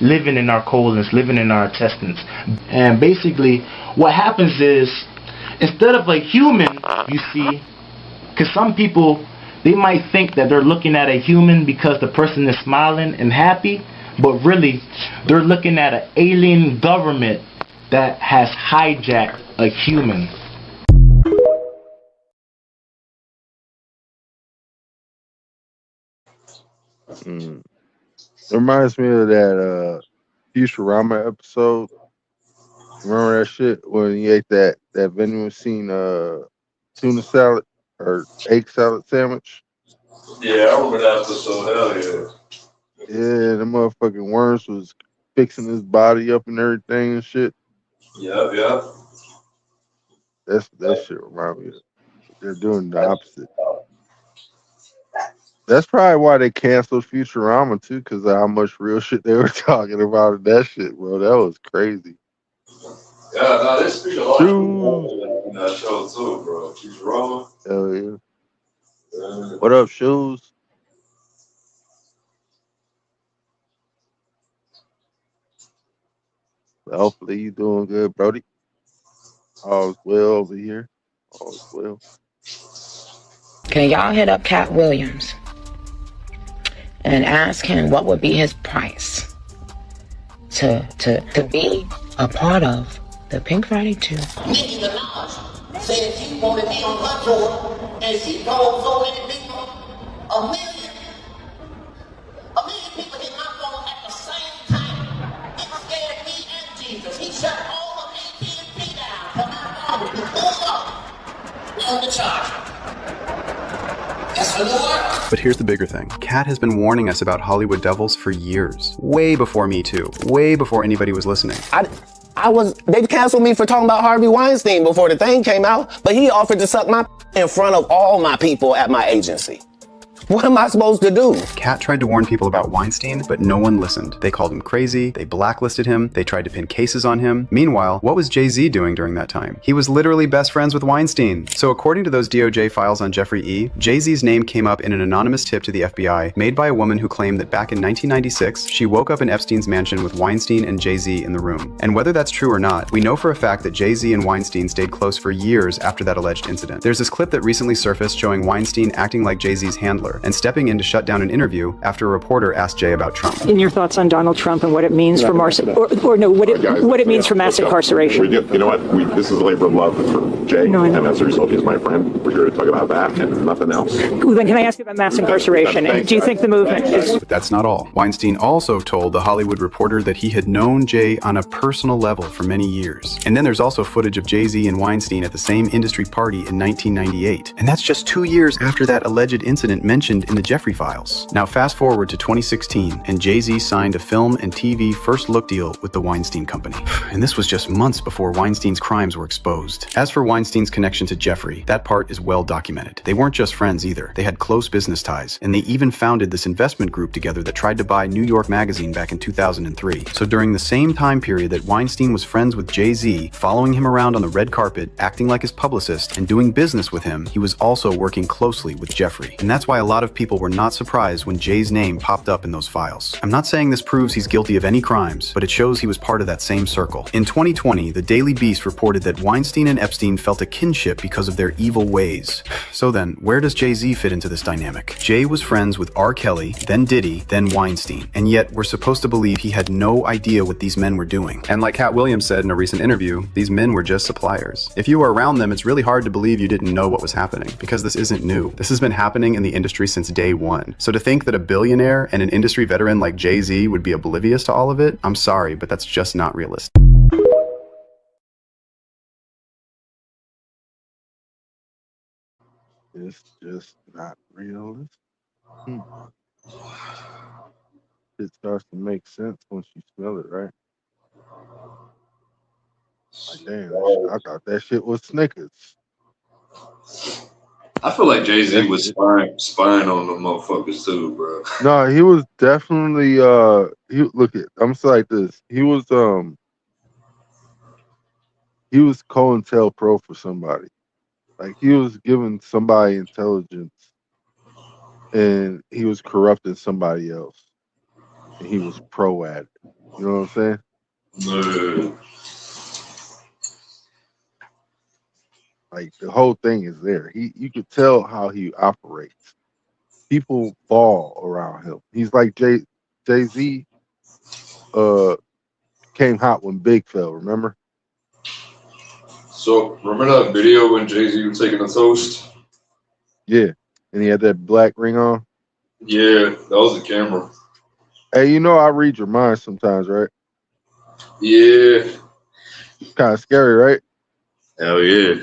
living in our colons, living in our intestines. And basically what happens is, instead of a human, you see, because some people, they might think that they're looking at a human because the person is smiling and happy, but really they're looking at an alien government that has hijacked a human. It reminds me of that Futurama episode. Remember that shit when he ate that venison tuna salad or egg salad sandwich? Yeah, I remember that episode. Hell yeah. Yeah, the motherfucking worms was fixing his body up and everything and shit. Yeah. That shit remind me of. They're doing the opposite. That's probably why they canceled Futurama too, because of how much real shit they were talking about in that shit, bro. That was crazy. Yeah, no, they speak a lot in that show too, bro. Futurama. Hell yeah. What up, Shoes? Hopefully you doing good, Brody. All's well over here. All's well. Can y'all hit up Cat Williams and ask him what would be his price to be a part of the Pink Friday 2? Nicki Minaj said she wanted me on her tour, and she told so many people, a million people hit my phone at the same time. It scared me and Jesus. He shut all of AT&T down for my phone to pull up on the charger. That's for Lord. But here's the bigger thing. Kat has been warning us about Hollywood devils for years. Way before Me Too. Way before anybody was listening. They canceled me for talking about Harvey Weinstein before the thing came out, but he offered to suck my in front of all my people at my agency. What am I supposed to do? Kat tried to warn people about Weinstein, but no one listened. They called him crazy, they blacklisted him, they tried to pin cases on him. Meanwhile, what was Jay-Z doing during that time? He was literally best friends with Weinstein. So according to those DOJ files on Jeffrey E., Jay-Z's name came up in an anonymous tip to the FBI made by a woman who claimed that back in 1996, she woke up in Epstein's mansion with Weinstein and Jay-Z in the room. And whether that's true or not, we know for a fact that Jay-Z and Weinstein stayed close for years after that alleged incident. There's this clip that recently surfaced showing Weinstein acting like Jay-Z's handler and stepping in to shut down an interview after a reporter asked Jay about Trump. In your thoughts on Donald Trump and what it means for mass incarceration? You know what? This is a labor of love for Jay, and as a result, he's my friend. We're here to talk about that and nothing else. Well, then can I ask you about mass incarceration? And do you think the movement is... But that's not all. Weinstein also told The Hollywood Reporter that he had known Jay on a personal level for many years. And then there's also footage of Jay-Z and Weinstein at the same industry party in 1998. And that's just 2 years after that alleged incident mentioned in the Jeffrey files. Now fast forward to 2016, and Jay-Z signed a film and TV first look deal with the Weinstein Company. And this was just months before Weinstein's crimes were exposed. As for Weinstein's connection to Jeffrey, that part is well documented. They weren't just friends either. They had close business ties, and they even founded this investment group together that tried to buy New York Magazine back in 2003. So during the same time period that Weinstein was friends with Jay-Z, following him around on the red carpet, acting like his publicist, and doing business with him, he was also working closely with Jeffrey. And that's why a lot of people were not surprised when Jay's name popped up in those files. I'm not saying this proves he's guilty of any crimes, but it shows he was part of that same circle. In 2020, the Daily Beast reported that Weinstein and Epstein felt a kinship because of their evil ways. So then, where does Jay-Z fit into this dynamic? Jay was friends with R. Kelly, then Diddy, then Weinstein, and yet we're supposed to believe he had no idea what these men were doing. And like Cat Williams said in a recent interview, these men were just suppliers. If you were around them, it's really hard to believe you didn't know what was happening, because this isn't new. This has been happening in the industry since day one. So to think that a billionaire and an industry veteran like Jay-Z would be oblivious to all of it, I'm sorry, but that's just not realistic. It's just not realistic. It starts to make sense once you smell it, right? Like, damn, I thought that shit was Snickers. I feel like Jay-Z was spying on the motherfuckers too, bro. No, he was definitely I'm sorry like this. He was He was COINTELPRO for somebody. Like he was giving somebody intelligence, and he was corrupting somebody else, and he was pro at it. You know what I'm saying? Like the whole thing is there. You could tell how he operates. People fall around him. He's like Jay-Z came hot when Big fell, remember? So remember that video when Jay-Z was taking a toast? Yeah. And he had that black ring on. Yeah, that was the camera. Hey, you know I read your mind sometimes, right? Yeah. It's kind of scary, right? Hell yeah.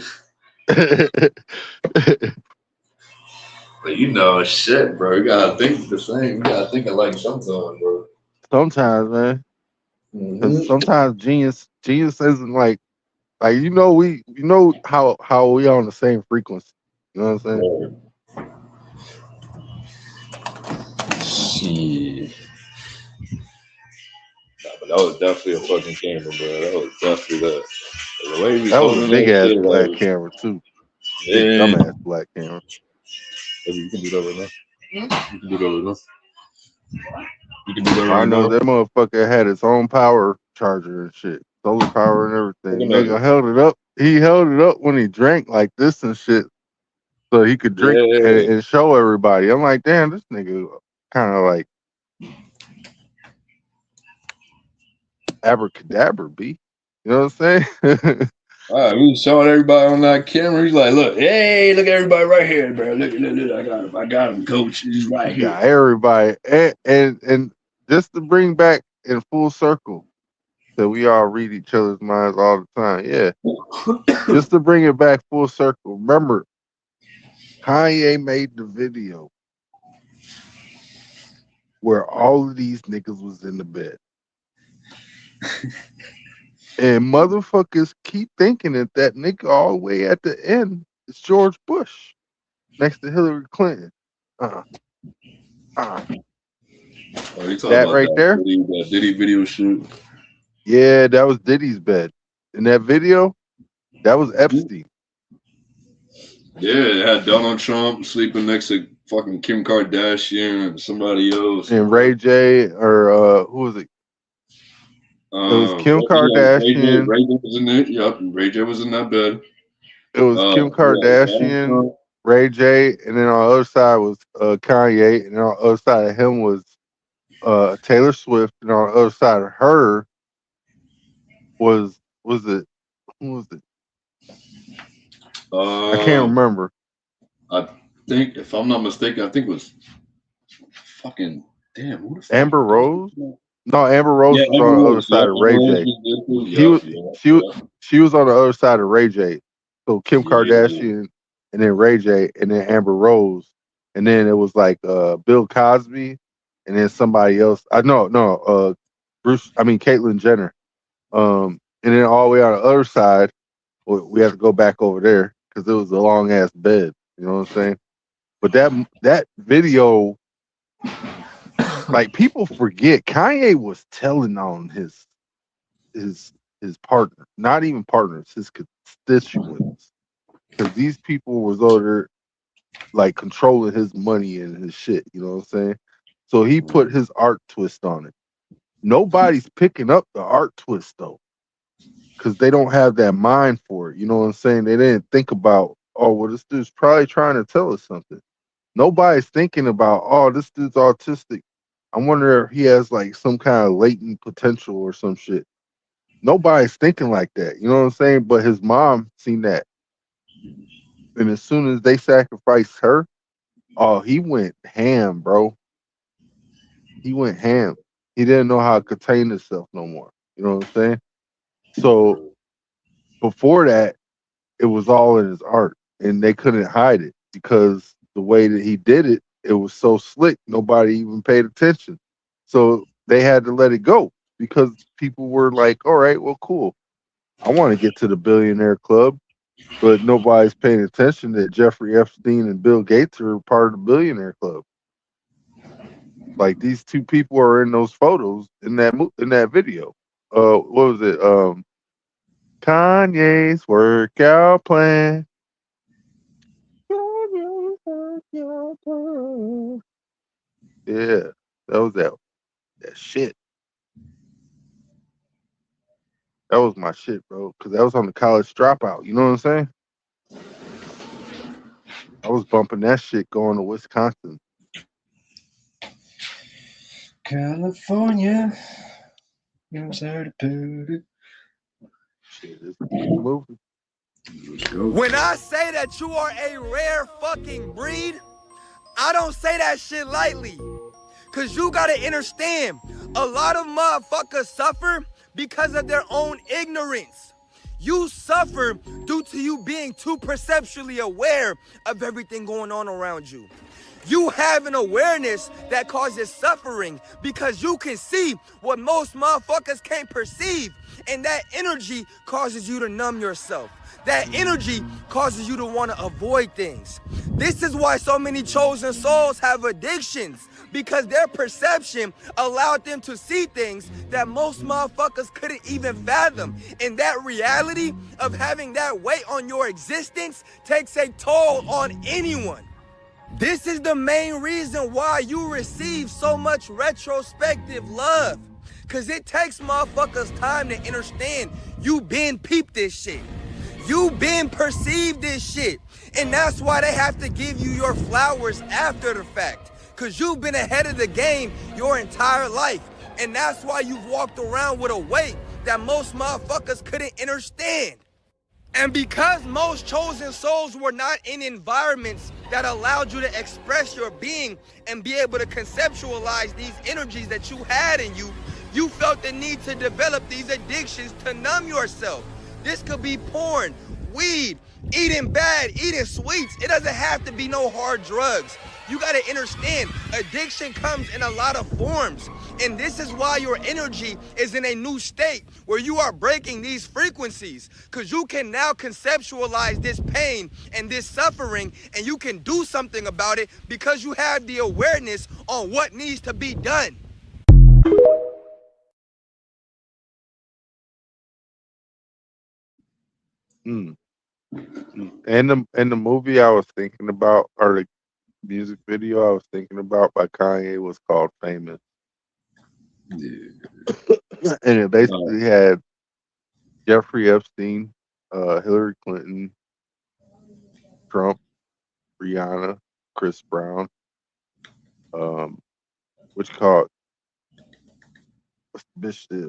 But you know, shit, bro. You gotta think the same. You gotta think alike sometimes, bro. Sometimes, man. Because sometimes genius isn't like you know how we on the same frequency. You know what I'm saying? Shit. Nah, but that was definitely a fucking camera, bro. That was definitely that. The way he was That was a holding big that ass shit, black like, camera too. Big yeah. dumbass black camera. Maybe you can do that right now. You can do that right now. You can do that I right know now. that motherfucker had its own power charger and shit, solar power and everything. Look at Nigga that. held it up. He held it up when he drank like this and shit, so he could drink Yeah. and show everybody. I'm like, damn, this nigga kind of like abracadabra, b. You know what I'm saying? All right, we was showing everybody on that camera. He's like, look, hey, look at everybody right here, bro. Look, I got him, coach. He's right here. Got everybody, and just to bring back in full circle, that we all read each other's minds all the time. Yeah, just to bring it back full circle. Remember, Kanye made the video where all of these niggas was in the bed. And motherfuckers keep thinking that nigga all the way at the end is George Bush next to Hillary Clinton. Oh, you talking That about right there? that Diddy video shoot? Yeah, that was Diddy's bed. In that video, that was Epstein. Yeah, it had Donald Trump sleeping next to fucking Kim Kardashian and somebody else. And Ray J, or who was it? It was Kim Kardashian. Ray J was in there. Yep, Ray J was in that bed. It was Kim Kardashian, Ray J, and then on the other side was Kanye, and on the other side of him was Taylor Swift, and on the other side of her was it who was it? I can't remember. I think, if I'm not mistaken, I think it was fucking damn. Who the fuck Amber Rose? No, Amber Rose was on the other side of Ray J. She was on the other side of Ray J. So Kim Kardashian, and then Ray J, and then Amber Rose, and then it was like Bill Cosby, and then somebody else. Caitlyn Jenner. And then all the way on the other side, we have to go back over there because it was a long ass bed. You know what I'm saying? But that video, like, people forget Kanye was telling on his partner, not even partners, his constituents, because these people was over there like controlling his money and his shit. You know what I'm saying? So he put his art twist on it. Nobody's picking up the art twist though, because they don't have that mind for it. You know what I'm saying? They didn't think about, oh, well, this dude's probably trying to tell us something. Nobody's thinking about, oh, this dude's autistic. I wonder if he has like some kind of latent potential or some shit. Nobody's thinking like that. You know what I'm saying? But his mom seen that. And as soon as they sacrificed her, oh, he went ham, bro. He went ham. He didn't know how to contain himself no more. You know what I'm saying? So before that, it was all in his art. And they couldn't hide it because the way that he did it, it was so slick, nobody even paid attention. So they had to let it go because people were like, all right, well, cool. I want to get to the billionaire club, but nobody's paying attention that Jeffrey Epstein and Bill Gates are part of the billionaire club. Like, these two people are in those photos in that video. What was it? Kanye's workout plan. Yeah, that was that shit. That was my shit, bro. Because that was on the College Dropout. You know what I'm saying? I was bumping that shit going to Wisconsin. California. Knows how to put it. Shit, it's a good movie. Let's go. When I say that you are a rare fucking breed, I don't say that shit lightly. Cause you gotta understand, a lot of motherfuckers suffer because of their own ignorance. You suffer due to you being too perceptually aware of everything going on around you. You have an awareness that causes suffering because you can see what most motherfuckers can't perceive, and that energy causes you to numb yourself. That energy causes you to want to avoid things. This is why so many chosen souls have addictions, because their perception allowed them to see things that most motherfuckers couldn't even fathom. And that reality of having that weight on your existence takes a toll on anyone. This is the main reason why you receive so much retrospective love. Cause it takes motherfuckers time to understand you been peeped this shit. You been perceived this shit. And that's why they have to give you your flowers after the fact. Cause you've been ahead of the game your entire life. And that's why you've walked around with a weight that most motherfuckers couldn't understand. And because most chosen souls were not in environments that allowed you to express your being and be able to conceptualize these energies that you had in you, you felt the need to develop these addictions to numb yourself. This could be porn, weed, eating bad, eating sweets. It doesn't have to be no hard drugs. You gotta understand, addiction comes in a lot of forms. And this is why your energy is in a new state where you are breaking these frequencies. Because you can now conceptualize this pain and this suffering, and you can do something about it because you have the awareness on what needs to be done. And the movie I was thinking about, or the music video I was thinking about by Kanye, was called Famous. Yeah. And it basically had Jeffrey Epstein, Hillary Clinton, Trump, Rihanna, Chris Brown, what's called, what's the bitch that,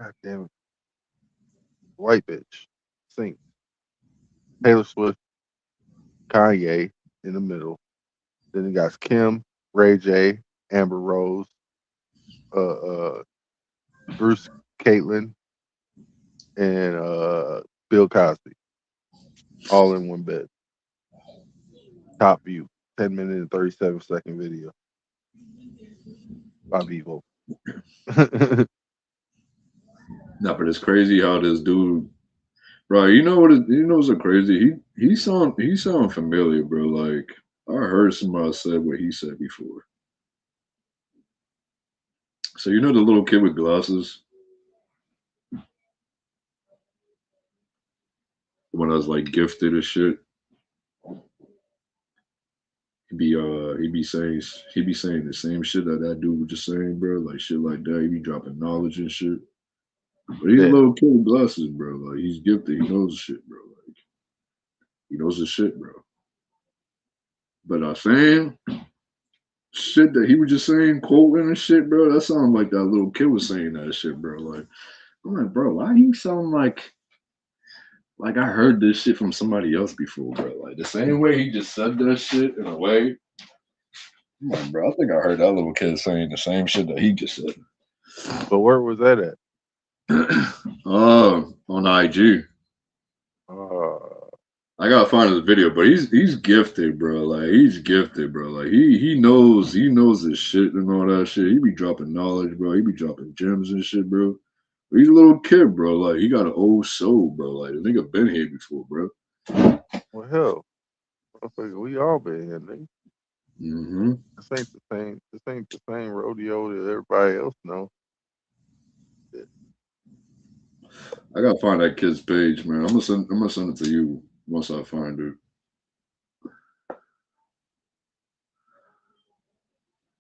God damn it, white bitch, sing, Taylor Swift, Kanye in the middle. Then you got Kim, Ray J, Amber Rose, Bruce Caitlin, and Bill Cosby, all in one bed. Top view, 10-minute and 37-second video by Vivo. No, but it's crazy how this dude, bro. You know what? You know what's so crazy? He sound familiar, bro. Like I heard somebody said what he said before. So you know the little kid with glasses, the one that was like gifted and shit. He be saying the same shit that dude was just saying, bro. Like shit like that. He be dropping knowledge and shit. But he's a little kid with glasses, bro. Like he's gifted. He knows the shit, bro. Like he knows the shit, bro. But saying shit that he was just saying, quoting and shit, bro. That sounded like that little kid was saying that shit, bro. Like I'm like, bro, why you sound like I heard this shit from somebody else before, bro? Like the same way he just said that shit in a way. I'm like, bro, I think I heard that little kid saying the same shit that he just said. But where was that at? On IG. I gotta find his video, but he's gifted, bro. Like he's gifted, bro. Like he knows his shit and all that shit. He be dropping knowledge, bro. He be dropping gems and shit, bro. But he's a little kid, bro. Like he got an old soul, bro. Like the nigga been here before, bro. Well, hell, we all been here, nigga. Mm-hmm. This ain't the same rodeo that everybody else know. gotta find that kid's page, man. I'm gonna send it to you once I find it.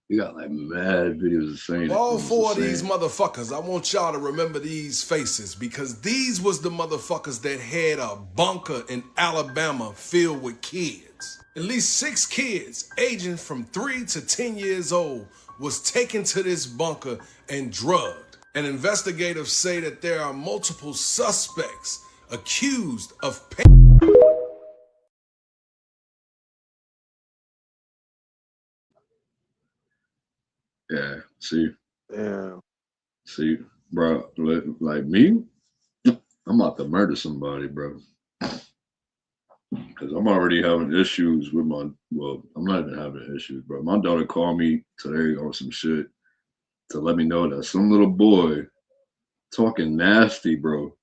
You got like mad videos of saying All four of these motherfuckers, I want y'all to remember these faces because these was the motherfuckers that had a bunker in Alabama filled with kids. At least 6 kids aging from 3 to 10 years old was taken to this bunker and drugged. And investigators say that there are multiple suspects accused of Yeah, see. Yeah. See, bro, like me, I'm about to murder somebody, bro. Because I'm already having issues with I'm not even having issues, bro. My daughter called me today on some shit to let me know that some little boy talking nasty, bro,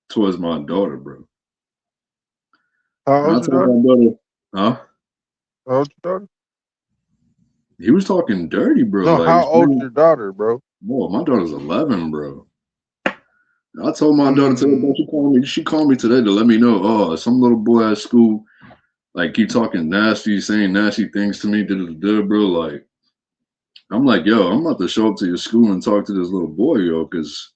towards my daughter, bro. How old's your daughter? My daughter, huh? How old's your daughter? He was talking dirty, bro. No, like, how old's your daughter, bro? Boy, my daughter's 11, bro. I told my daughter today, bro, she called me today to let me know, oh, some little boy at school, like, keep talking nasty, saying nasty things to me, bro. Like, I'm like, yo, I'm about to show up to your school and talk to this little boy, yo, because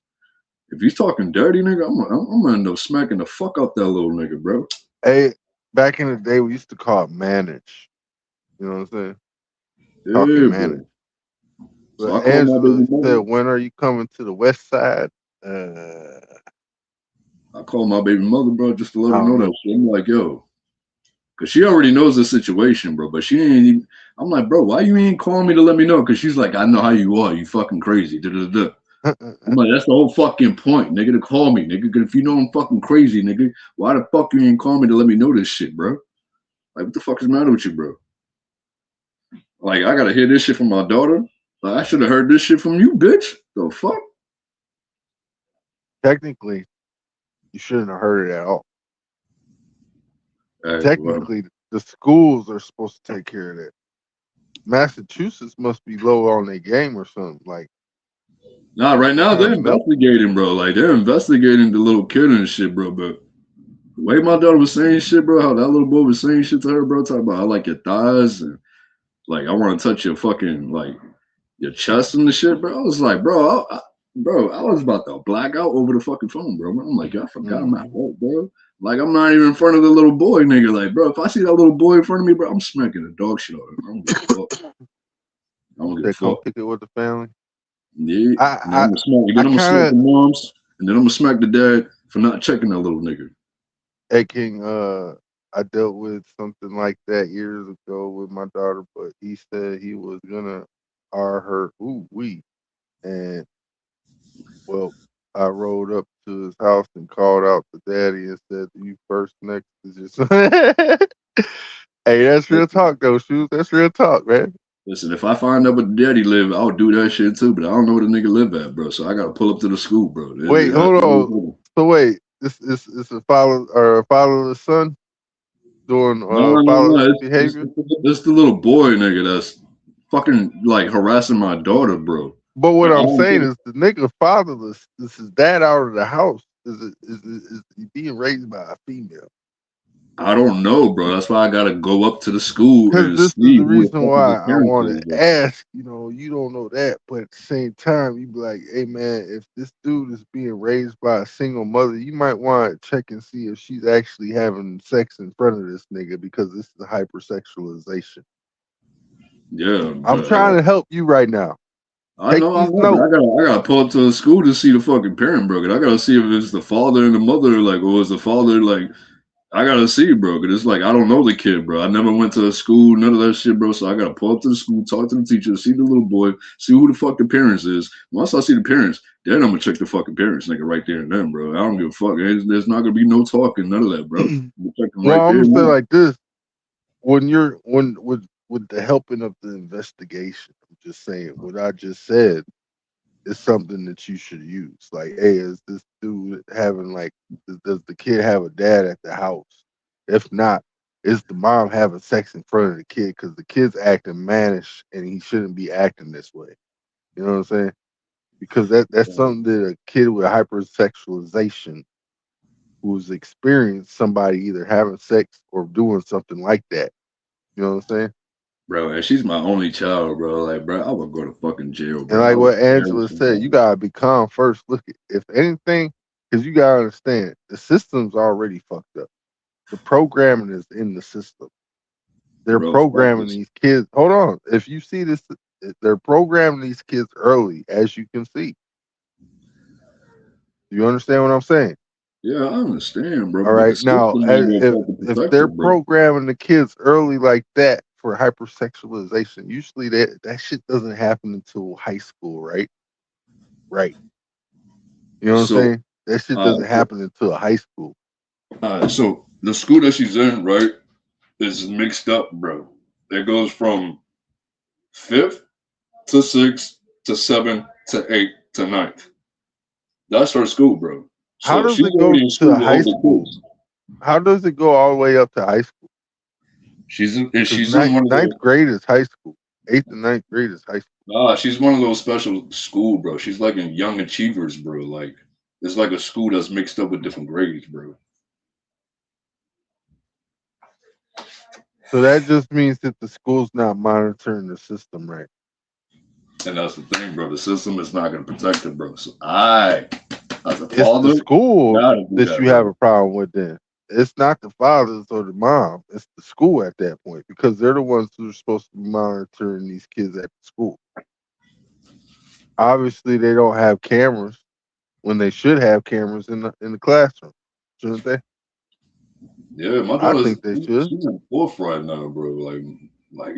if he's talking dirty, nigga, I'm gonna end up smacking the fuck out that little nigga, bro. Hey, back in the day, we used to call it manage. You know what I'm saying? Talking manage. So But Angela said, when are you coming to the west side? I called my baby mother, bro, just to let her know that shit. I'm like, yo, because she already knows the situation, bro. But she ain't even, I'm like, bro, why you ain't calling me to let me know? Because she's like, I know how you are. You fucking crazy. I'm like, that's the whole fucking point, nigga, to call me, nigga. Because if you know I'm fucking crazy, nigga, why the fuck you ain't call me to let me know this shit, bro? Like, what the fuck is the matter with you, bro? Like, I gotta hear this shit from my daughter. Like, I should have heard this shit from you, bitch. The fuck? Technically, you shouldn't have heard it at all. Technically, the schools are supposed to take care of that. Massachusetts must be low on their game or something. Like, nah, right now they're investigating, bro. Like, they're investigating the little kid and shit, bro. But the way my daughter was saying shit, bro, how that little boy was saying shit to her, bro, talking about I like your thighs and like I want to touch your fucking like your chest and the shit, bro. I was like, bro, I was about to black out over the fucking phone, bro. I'm like, I forgot I'm at work, bro. Like, I'm not even in front of the little boy, nigga. Like, bro, if I see that little boy in front of me, bro, I'm smacking the dog shit out of him. I don't give a fuck. I don't give a fuck. Pick it with the family. Yeah. I'm gonna smack the moms, and then I'm gonna smack the dad for not checking that little nigga. Hey, King, I dealt with something like that years ago with my daughter, but he said he was gonna R her and well, I rode up to his house and called out to daddy and said, "You first next is your son." Hey, that's real talk though, Shoes. That's real talk, man. Listen, if I find out where the daddy live, I'll do that shit too. But I don't know where the nigga live at, bro. So I gotta pull up to the school, bro. Wait, hold on. So wait, this is a fatherless son doing fatherless behavior. It's the little boy, nigga, that's fucking like harassing my daughter, bro. But what I'm saying is the nigga fatherless. Is his dad out of the house? Is he being raised by a female? I don't know, bro. That's why I gotta go up to the school and this see is the who reason the why fuck I want to ask. You know, you don't know that, but at the same time, you be like, "Hey, man, if this dude is being raised by a single mother, you might want to check and see if she's actually having sex in front of this nigga because this is hypersexualization." Yeah, I'm trying to help you right now. I know. I gotta pull up to the school to see the fucking parent, bro. I gotta see if it's the father and the mother, like, or is the father like? I gotta see, bro. Cause it's like I don't know the kid, bro. I never went to a school, none of that shit, bro. So I gotta pull up to the school, talk to the teacher, see the little boy, see who the fuck the parents is. Once I see the parents, then I'm gonna check the fucking parents, nigga, right there and then, bro. I don't give a fuck. There's not gonna be no talking, none of that, bro. I'm gonna say like this: when you're with the helping of the investigation, I'm just saying what I just said is something that you should use. Like, hey, is this dude having like, does the kid have a dad at the house? If not, is the mom having sex in front of the kid? Because the kid's acting mannish and he shouldn't be acting this way. You know what I'm saying? Because that's something that a kid with hypersexualization who's experienced somebody either having sex or doing something like that. You know what I'm saying? Bro, and she's my only child, bro. Like, bro, I would go to fucking jail, And bro. I like would what Angela embarrass said, you somebody. gotta be calm first. Look, if anything, because you gotta understand, the system's already fucked up. The programming is in the system. They're Bro, fuck programming this. these kids. Hold on. If you see this, they're programming these kids early, as you can see. You understand what I'm saying? Yeah, I understand, bro. All But the right. system Now, ain't gonna fucking if protect they're her, bro. programming the kids early like that for hypersexualization, usually that shit doesn't happen until high school, right? Right. You know what I'm So, saying? That shit doesn't happen until high school. so the school that she's in, right, is mixed up, bro. It goes from 5th to 6th to 7th to 8th to 9th. That's her school, bro. How So does she's it go already in to school with high older school? kids. How does it go all the way up to high school? She's in Because one of ninth those. grade is high school. 8th and 9th grade is high school. Nah, she's one of those special school, bro. She's like in Young Achievers, bro. Like it's like a school that's mixed up with different grades, bro. So that just means that the school's not monitoring the system right. And that's the thing, bro. The system is not gonna protect her, bro. So I, as a It's father, the school gotta do that that, you have bro. a problem with then. It's not the fathers or the mom. It's the school at that point because they're the ones who are supposed to be monitoring these kids at the school. Obviously, they don't have cameras when they should have cameras in the classroom, shouldn't they? Yeah, my I daughter's think they should. she's in 4th right now, bro. Like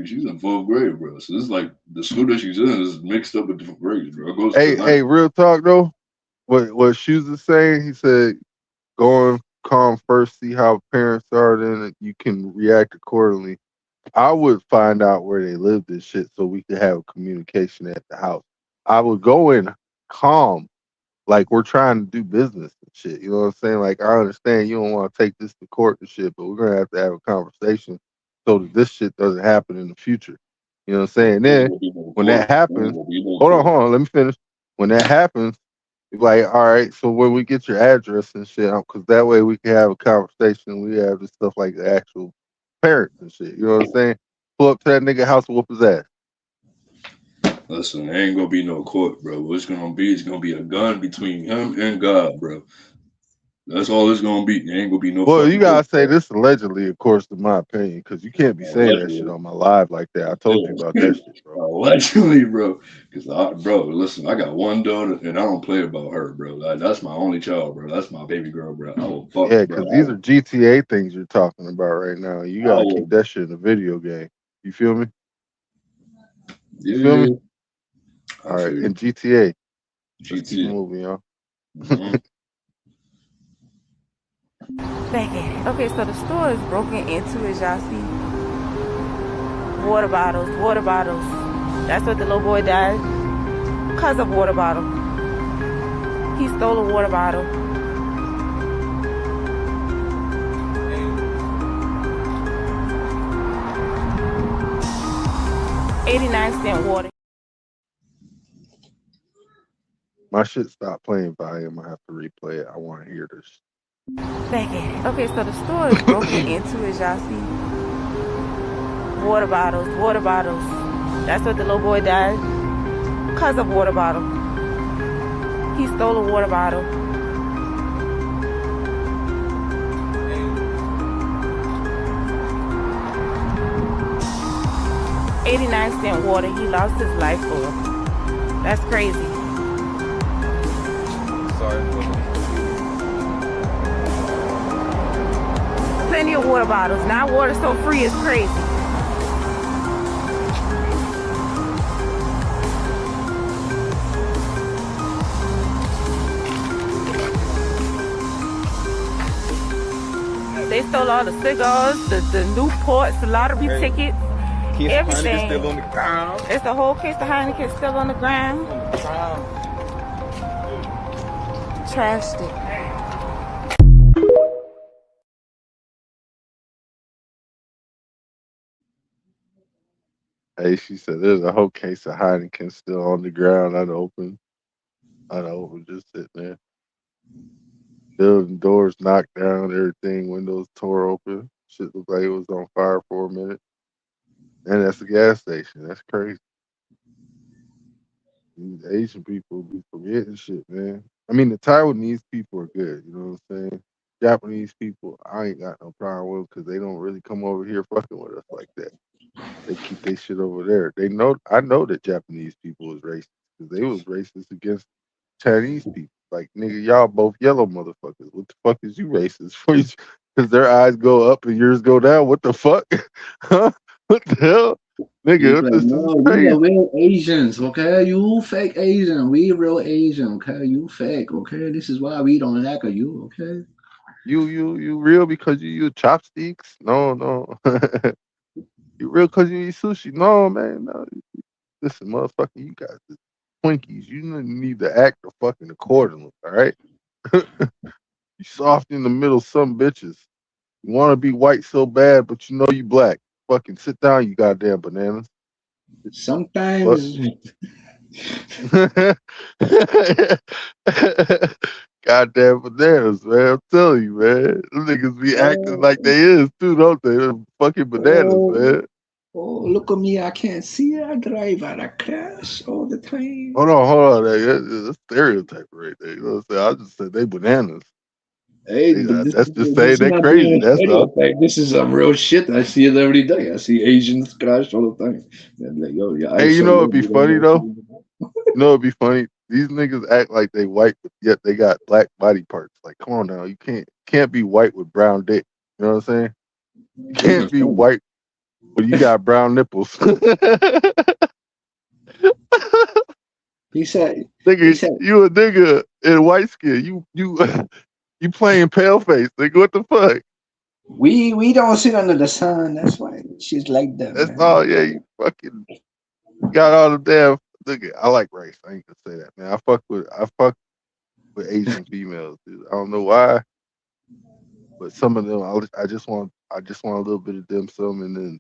she's in 4th grade, bro. So it's like the school that she's in is mixed up with different grades, bro. It goes to Hey, 9th. real talk though. What Shoes is saying? He said, "Go and calm first, see how parents are, then you can react accordingly." I would find out where they lived and shit so we could have communication at the house. I would go in calm, like we're trying to do business and shit. You know what I'm saying? Like I understand you don't want to take this to court and shit, but we're gonna have to have a conversation so that this shit doesn't happen in the future. You know what I'm saying? There ain't Then gonna be no when court. that There ain't happens, gonna be no hold court. on, let me finish. When that happens, you're like, all right, so when we get your address and shit, because that way we can have a conversation. We have this stuff like the actual parents and shit. You know what I'm saying? Pull up to that nigga house and whoop his ass. Listen, there ain't gonna be no court, bro. What it's gonna be a gun between him and God, bro. That's all it's gonna be. There ain't gonna be no Well, you fucking court, gotta say bro. this allegedly, of course, in my opinion, because you can't be saying that shit Allegedly. on my live like that. I told you about Yeah. that shit, bro. Allegedly, bro. Bro, listen, I got one daughter and I don't play about her, bro. Like, that's my only child, bro. That's my baby girl, bro. I will fuck, Yeah, bro. because these are GTA things you're talking about right now. You I gotta keep will, that shit in a video game. You feel me? You feel me? yeah. I All right, feel in you. GTA, let's keep it GTA. moving, y'all. Mhm. Back at it. Okay, so the store is broken into, as y'all see. Water bottles, water bottles. That's what the little boy died because of water bottle. He stole a water bottle. $0.89 water. My shit stopped playing volume. I have to replay it. I want to hear this. Back at it. Okay, so the store is broken into, as y'all see. Water bottles, water bottles. That's what the little boy died because of water bottle. He stole a water bottle. $0.89 water. He lost his life for it. That's crazy. Sorry for Plenty of water bottles. Now water so free is crazy. They stole all the cigars, the Newports, the lottery tickets, Case of everything. Heineken still on the ground. It's the whole case of Heineken still on the ground. Trashed it. Hey, she said there's a whole case of Heineken still on the ground, unopened, just sitting there. Building doors knocked down, everything, windows tore open. Shit looked like it was on fire for a minute. And that's a gas station. That's crazy. These Asian people be forgetting shit, man. I mean, the Taiwanese people are good. You know what I'm saying? Japanese people, I ain't got no problem with because they don't really come over here fucking with us like that. They keep their shit over there. They know. I know that Japanese people is racist because they was racist against Chinese people. Like, nigga, y'all both yellow motherfuckers. What the fuck is you racist for? Because their eyes go up and yours go down. What the fuck? Huh? What the hell? Nigga, Like, this is no, we crazy. the real Asians, okay? You fake Asian. We real Asian, okay? You fake, okay? This is why we don't like you, okay? You real because you use chopsticks? No. You real because you eat sushi? No, man. No. Listen, motherfucker, you guys are Twinkies. You need to act the fucking accordingly, all right? You soft in the middle, some bitches. You want to be white so bad, but you know you black. Fucking sit down, you goddamn bananas. Sometimes. Goddamn bananas, man. I'm telling you, man. Them niggas be acting like they is too, don't they? Them fucking bananas, man. Oh, look at me. I can't see. I drive at a crash all the time. Hold on. That's stereotype right there. You know what I'm saying? I just said they bananas. Hey, That's just this saying is they not crazy. being a That's all. stereotype. This is some real shit. I see it every day. I see Asians crash all the time. I'm like, yo, your Hey, you eyesight know low. it'd be You don't funny know though? shit. You know it'd be funny? These niggas act like they white, but yet they got black body parts. Like, come on now. You can't be white with brown dick. You know what I'm saying? You can't be white but you got brown nipples. He said, nigga, you a nigga in white skin. You playing pale face. Nigga, what the fuck? We don't sit under the sun. That's why she's like that, That's man. all. Yeah, you fucking got all the damn. Nigga, I like race. I ain't gonna say that, man. I fuck with Asian females, dude. I don't know why, but some of them, I just want a little bit of them, some, and then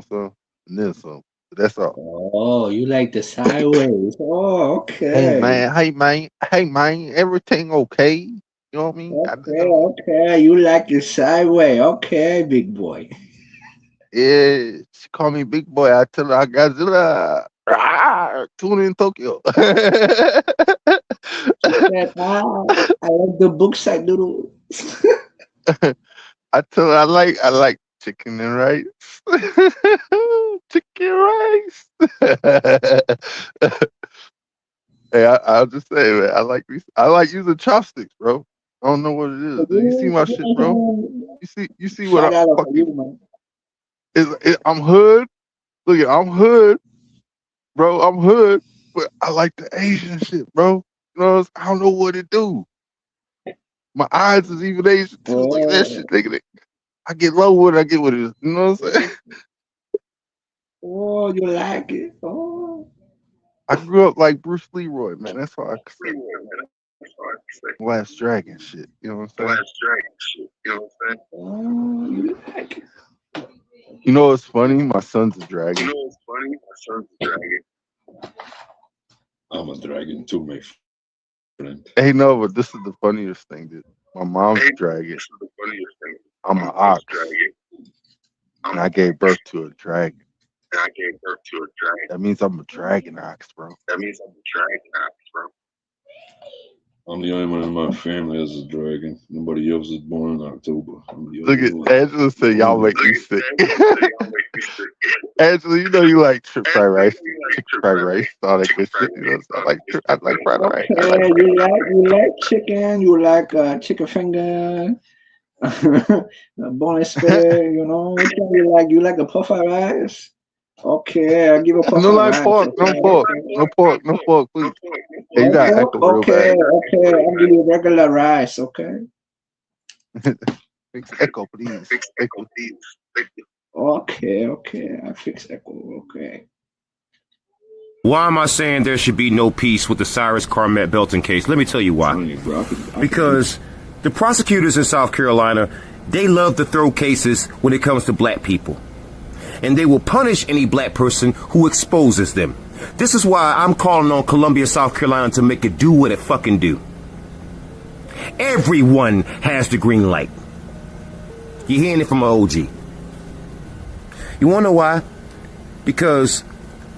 some, and then some. But that's all. Oh, you like the sideways. Oh, Hey okay. man, everything okay? You know what I mean? Okay. You like the sideways. Okay, big boy. Yeah, she call me big boy. I tell her I got Zilla. Tune in Tokyo. She said, I like the books I do. I tell her I like chicken and rice. Chicken rice. Hey, I'll just say, man, I like using chopsticks, bro. I don't know what it is. Do you see my shit, bro? You see what Shout I'm out to fucking. you, man. I'm hood. Look, I'm hood, bro. I'm hood, but I like the Asian shit, bro. You know, I don't know what it do. My eyes is even Asian too. Look at that shit, nigga. I get low with it. I get with it. You know what I'm saying? Oh, you like it? Oh. I grew up like Bruce Leroy, man. That's why I say Last Dragon shit. You know what I'm saying? Oh, you like it. You know what's funny? My son's a dragon. I'm a dragon too, my friend. Hey, no, but this is the funniest thing, dude. My mom's a dragon. I'm an ox. And I gave birth to a dragon. That means I'm a dragon ox, bro. I'm the only one in my family that's a dragon. Nobody else is born in October. Look at Angela said, y'all make me sick. Angela, you know you like fried rice, chicken fried rice, all that good shit. You know, so I like fried rice. Okay, you like chicken, you like chicken finger, boneless spare, you know. Which one you like? You like a puff of rice? Okay, I'll give a puff No of like rice. pork, no pork, please. Hey, you got echo real Okay, bad. I'll give you regular rice, okay? Fix echo, please. Echo, please. Okay, I fix echo, okay. Why am I saying there should be no peace with the Cyrus Carmet Belton case? Let me tell you why. Because the prosecutors in South Carolina, they love to throw cases when it comes to black people. And they will punish any black person who exposes them. This is why I'm calling on Columbia, South Carolina to make it do what it fucking do. Everyone has the green light. You're hearing it from an OG. You want to know why? Because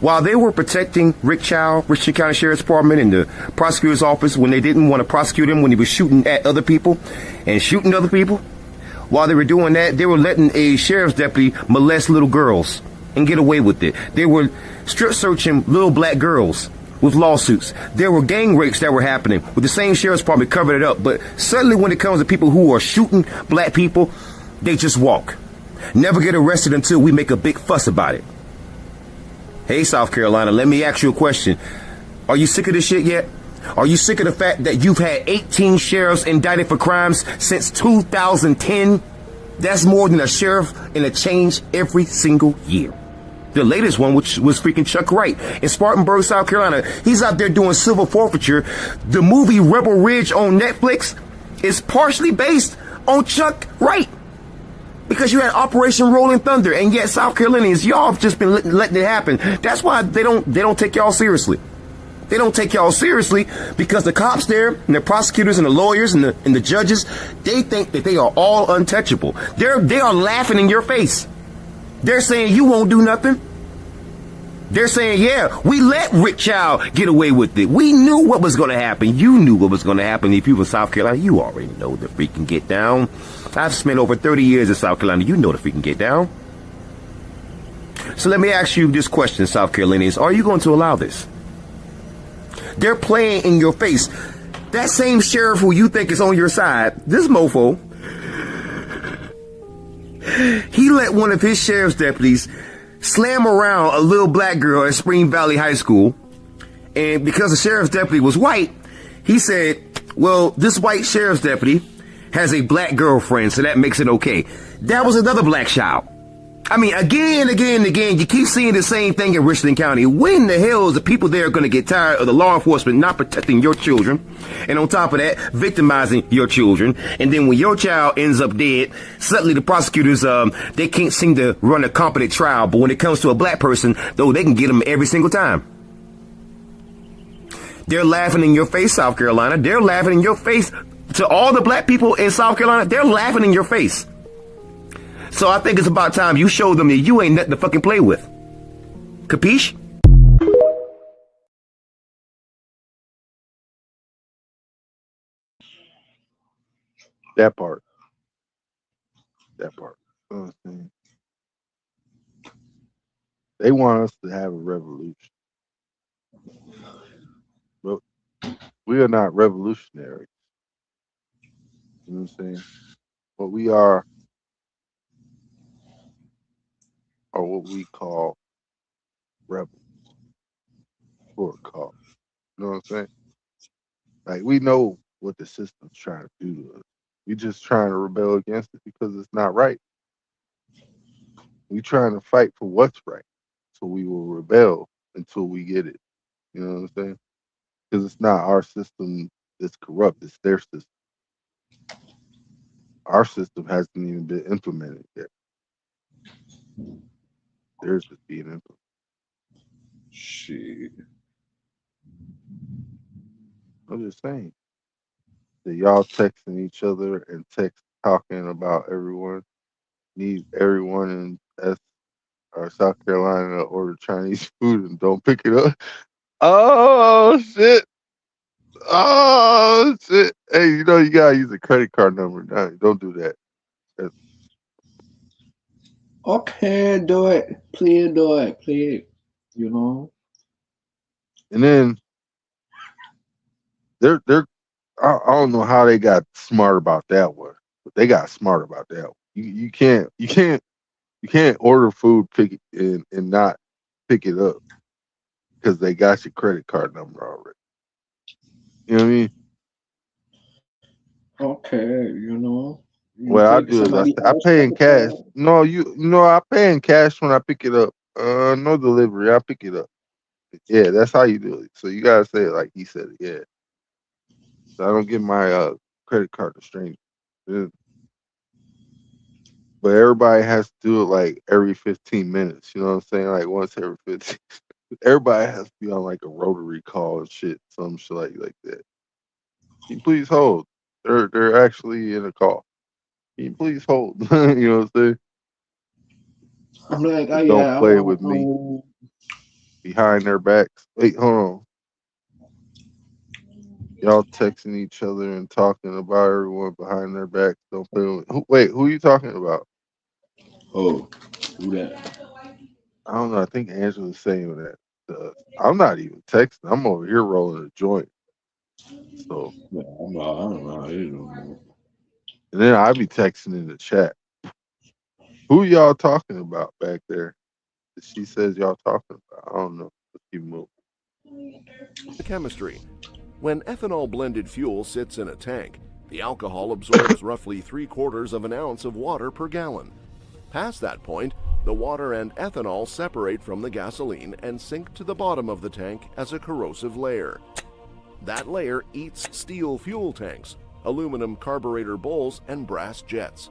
while they were protecting Rick Chow, Richland County Sheriff's Department, and the prosecutor's office when they didn't want to prosecute him when he was shooting at other people and shooting other people, while they were doing that, they were letting a sheriff's deputy molest little girls and get away with it. They were strip searching little black girls with lawsuits. There were gang rapes that were happening with the same sheriff's department covered it up. But suddenly when it comes to people who are shooting black people, they just walk. Never get arrested until we make a big fuss about it. Hey, South Carolina, let me ask you a question. Are you sick of this shit yet? Are you sick of the fact that you've had 18 sheriffs indicted for crimes since 2010? That's more than a sheriff in a change every single year. The latest one, which was freaking Chuck Wright in Spartanburg, South Carolina. He's out there doing civil forfeiture. The movie Rebel Ridge on Netflix is partially based on Chuck Wright. Because you had Operation Rolling Thunder, and yet South Carolinians, y'all have just been letting it happen. That's why they don't take y'all seriously. They don't take y'all seriously because the cops there, and the prosecutors, and the lawyers, and the judges, they think that they are all untouchable. They are laughing in your face. They're saying you won't do nothing. They're saying, yeah, we let Rick Chow get away with it. We knew what was going to happen. You knew what was going to happen. If you were South Carolina, you already know the freaking get down. I've spent over 30 years in South Carolina. You know the freaking get down. So let me ask you this question, South Carolinians. Are you going to allow this? They're playing in your face. That same sheriff who you think is on your side, this mofo, he let one of his sheriff's deputies slam around a little black girl at Spring Valley High School. And because the sheriff's deputy was white, he said, well, this white sheriff's deputy has a black girlfriend, so that makes it okay. That was another black child. I mean, again, you keep seeing the same thing in Richland County. When the hell is the people there going to get tired of the law enforcement not protecting your children? And on top of that, victimizing your children. And then when your child ends up dead, suddenly the prosecutors, they can't seem to run a competent trial. But when it comes to a black person, though, they can get them every single time. They're laughing in your face, South Carolina. They're laughing in your face. To all the black people in South Carolina, they're laughing in your face. So I think it's about time you show them that you ain't nothing to fucking play with. Capiche? That part. That part. You know what I'm saying? They want us to have a revolution. But we are not revolutionaries. You know what I'm saying? What we are what we call rebels for a cause. You know what I'm saying? Like, we know what the system's trying to do to us. We just trying to rebel against it because it's not right. We trying to fight for what's right. So we will rebel until we get it. You know what I'm saying? Because it's not our system that's corrupt, it's their system. Our system hasn't even been implemented yet. Theirs is being implemented. Shit. I'm just saying that y'all texting each other and talking about everyone. Need everyone in South Carolina to order Chinese food and don't pick it up. Oh shit! Oh shit! Hey, you know you gotta use a credit card number. No, don't do that. Okay, do it. Please do it. Please. You know? And then they're I don't know how they got smart about that one, but they got smart about that one. You can't order food and not pick it up because they got your credit card number already. You know what I mean? Okay, you know. You What I take do is somebody I else pay in credit cash. card. No, I pay in cash when I pick it up. No delivery. I pick it up. Yeah, that's how you do it. So you gotta say it like he said it. Yeah. So I don't give my credit card to strangers. Yeah. But everybody has to do it like every 15 minutes. You know what I'm saying? Like once every 15. Everybody has to be on like a rotary call and shit. Some shit like that. Can you please hold? They're actually in a call. Can you please hold? You know what I'm saying? I'm like, Just don't yeah, play with me behind their backs. Wait, hold on. Y'all texting each other and talking about everyone behind their backs. Don't play with. Wait, who are you talking about? Oh, who that? I don't know. I think Angela's saying that. I'm not even texting. I'm over here rolling a joint. So, I don't know. and then I be texting in the chat. Who y'all talking about back there? That she says y'all talking about. I don't know. Let's keep moving. Chemistry. When ethanol blended fuel sits in a tank, the alcohol absorbs roughly 3/4 of an ounce of water per gallon. Past that point, the water and ethanol separate from the gasoline and sink to the bottom of the tank as a corrosive layer. That layer eats steel fuel tanks, aluminum carburetor bowls, and brass jets.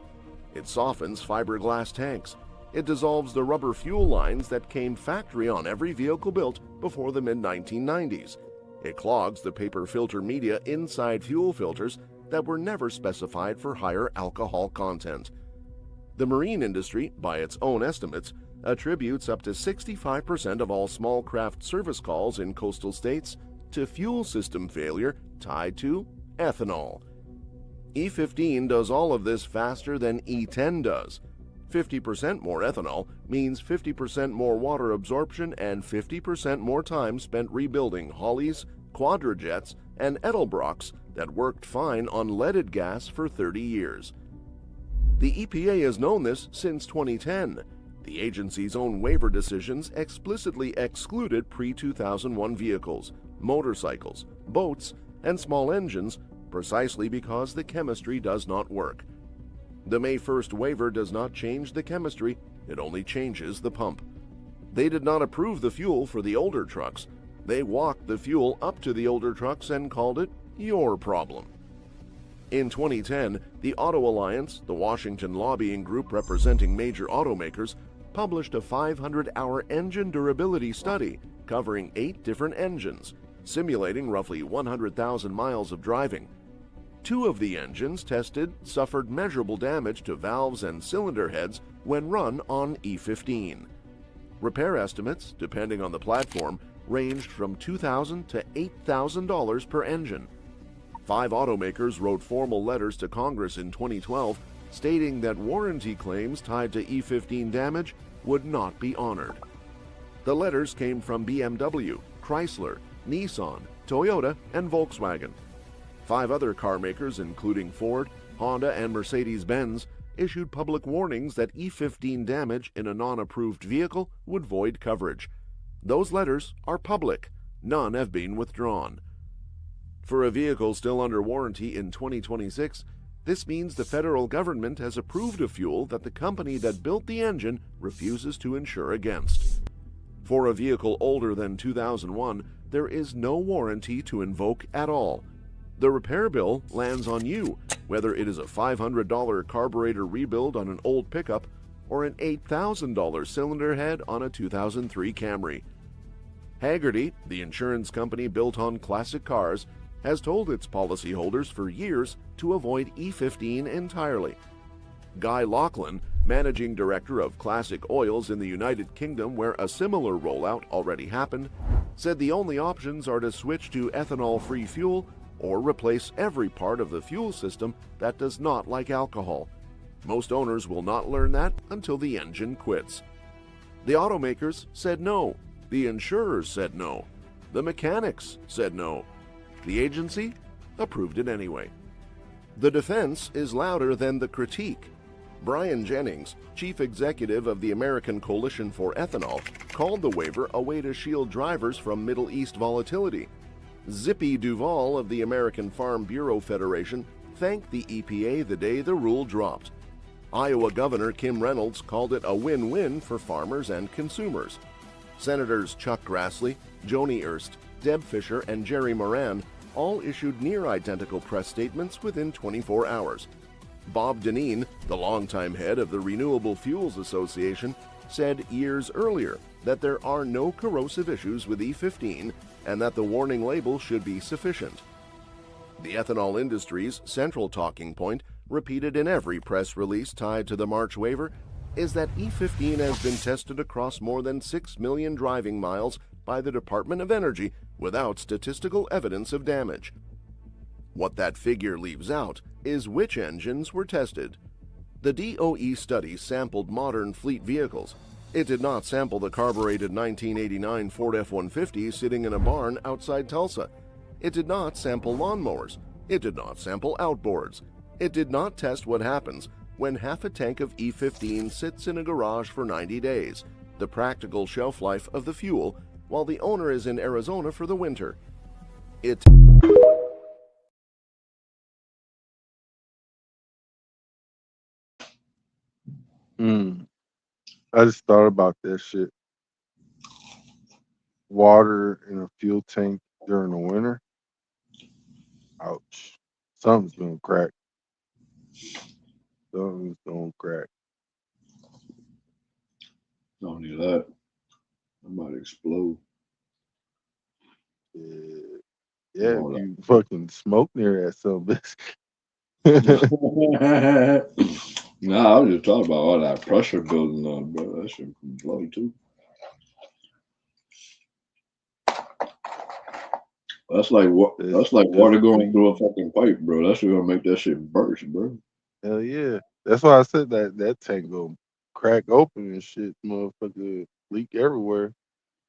It softens fiberglass tanks. It dissolves the rubber fuel lines that came factory on every vehicle built before the mid-1990s. It clogs the paper filter media inside fuel filters that were never specified for higher alcohol content. The marine industry, by its own estimates, attributes up to 65% of all small craft service calls in coastal states to fuel system failure tied to ethanol. E15 does all of this faster than E10 does. 50% more ethanol means 50% more water absorption and 50% more time spent rebuilding Hollies, Quadrajets, and Edelbrocks that worked fine on leaded gas for 30 years. The EPA has known this since 2010. The agency's own waiver decisions explicitly excluded pre-2001 vehicles, motorcycles, boats, and small engines precisely because the chemistry does not work. The May 1st waiver does not change the chemistry, it only changes the pump. They did not approve the fuel for the older trucks. They walked the fuel up to the older trucks and called it your problem. In 2010, the Auto Alliance, the Washington lobbying group representing major automakers, published a 500-hour engine durability study covering 8 different engines, simulating roughly 100,000 miles of driving. 2 of the engines tested suffered measurable damage to valves and cylinder heads when run on E15. Repair estimates, depending on the platform, ranged from $2,000 to $8,000 per engine. 5 automakers wrote formal letters to Congress in 2012 stating that warranty claims tied to E15 damage would not be honored. The letters came from BMW, Chrysler, Nissan, Toyota, and Volkswagen. 5 other car makers, including Ford, Honda, and Mercedes-Benz, issued public warnings that E15 damage in a non-approved vehicle would void coverage. Those letters are public. None have been withdrawn. For a vehicle still under warranty in 2026, this means the federal government has approved a fuel that the company that built the engine refuses to insure against. For a vehicle older than 2001, there is no warranty to invoke at all. The repair bill lands on you, whether it is a $500 carburetor rebuild on an old pickup or an $8,000 cylinder head on a 2003 Camry. Hagerty, the insurance company built on classic cars, has told its policyholders for years to avoid E15 entirely. Guy Laughlin, managing director of Classic Oils in the United Kingdom where a similar rollout already happened, said the only options are to switch to ethanol-free fuel or replace every part of the fuel system that does not like alcohol. Most owners will not learn that until the engine quits. The automakers said no. The insurers said no. The mechanics said no. The agency approved it anyway. The defense is louder than the critique. Brian Jennings, chief executive of the American Coalition for Ethanol, called the waiver a way to shield drivers from Middle East volatility. Zippy Duvall of the American Farm Bureau Federation thanked the EPA the day the rule dropped. Iowa Governor Kim Reynolds called it a win-win for farmers and consumers. Senators Chuck Grassley, Joni Ernst, Deb Fischer, and Jerry Moran all issued near-identical press statements within 24 hours. Bob Dineen, the longtime head of the Renewable Fuels Association, said years earlier that there are no corrosive issues with E15 and that the warning label should be sufficient. The ethanol industry's central talking point, repeated in every press release tied to the March waiver, is that E15 has been tested across more than 6 million driving miles by the Department of Energy without statistical evidence of damage. What that figure leaves out is which engines were tested. The DOE study sampled modern fleet vehicles. It did not sample the carbureted 1989 Ford F-150 sitting in a barn outside Tulsa. It did not sample lawnmowers. It did not sample outboards. It did not test what happens when half a tank of E15 sits in a garage for 90 days, the practical shelf life of the fuel, while the owner is in Arizona for the winter. It I just thought about that shit. Water in a fuel tank during the winter. Ouch. Something's gonna crack. Something's gonna crack. Don't need that. I might explode. Yeah, if you fucking smoke near that some bitch. Nah, I was just talking about all that pressure building up, bro. That shit can blow too. That's like what? That's like water going through a fucking pipe, bro. That shit gonna make that shit burst, bro. Hell yeah. That's why I said that tank gonna crack open and shit, motherfucker leak everywhere.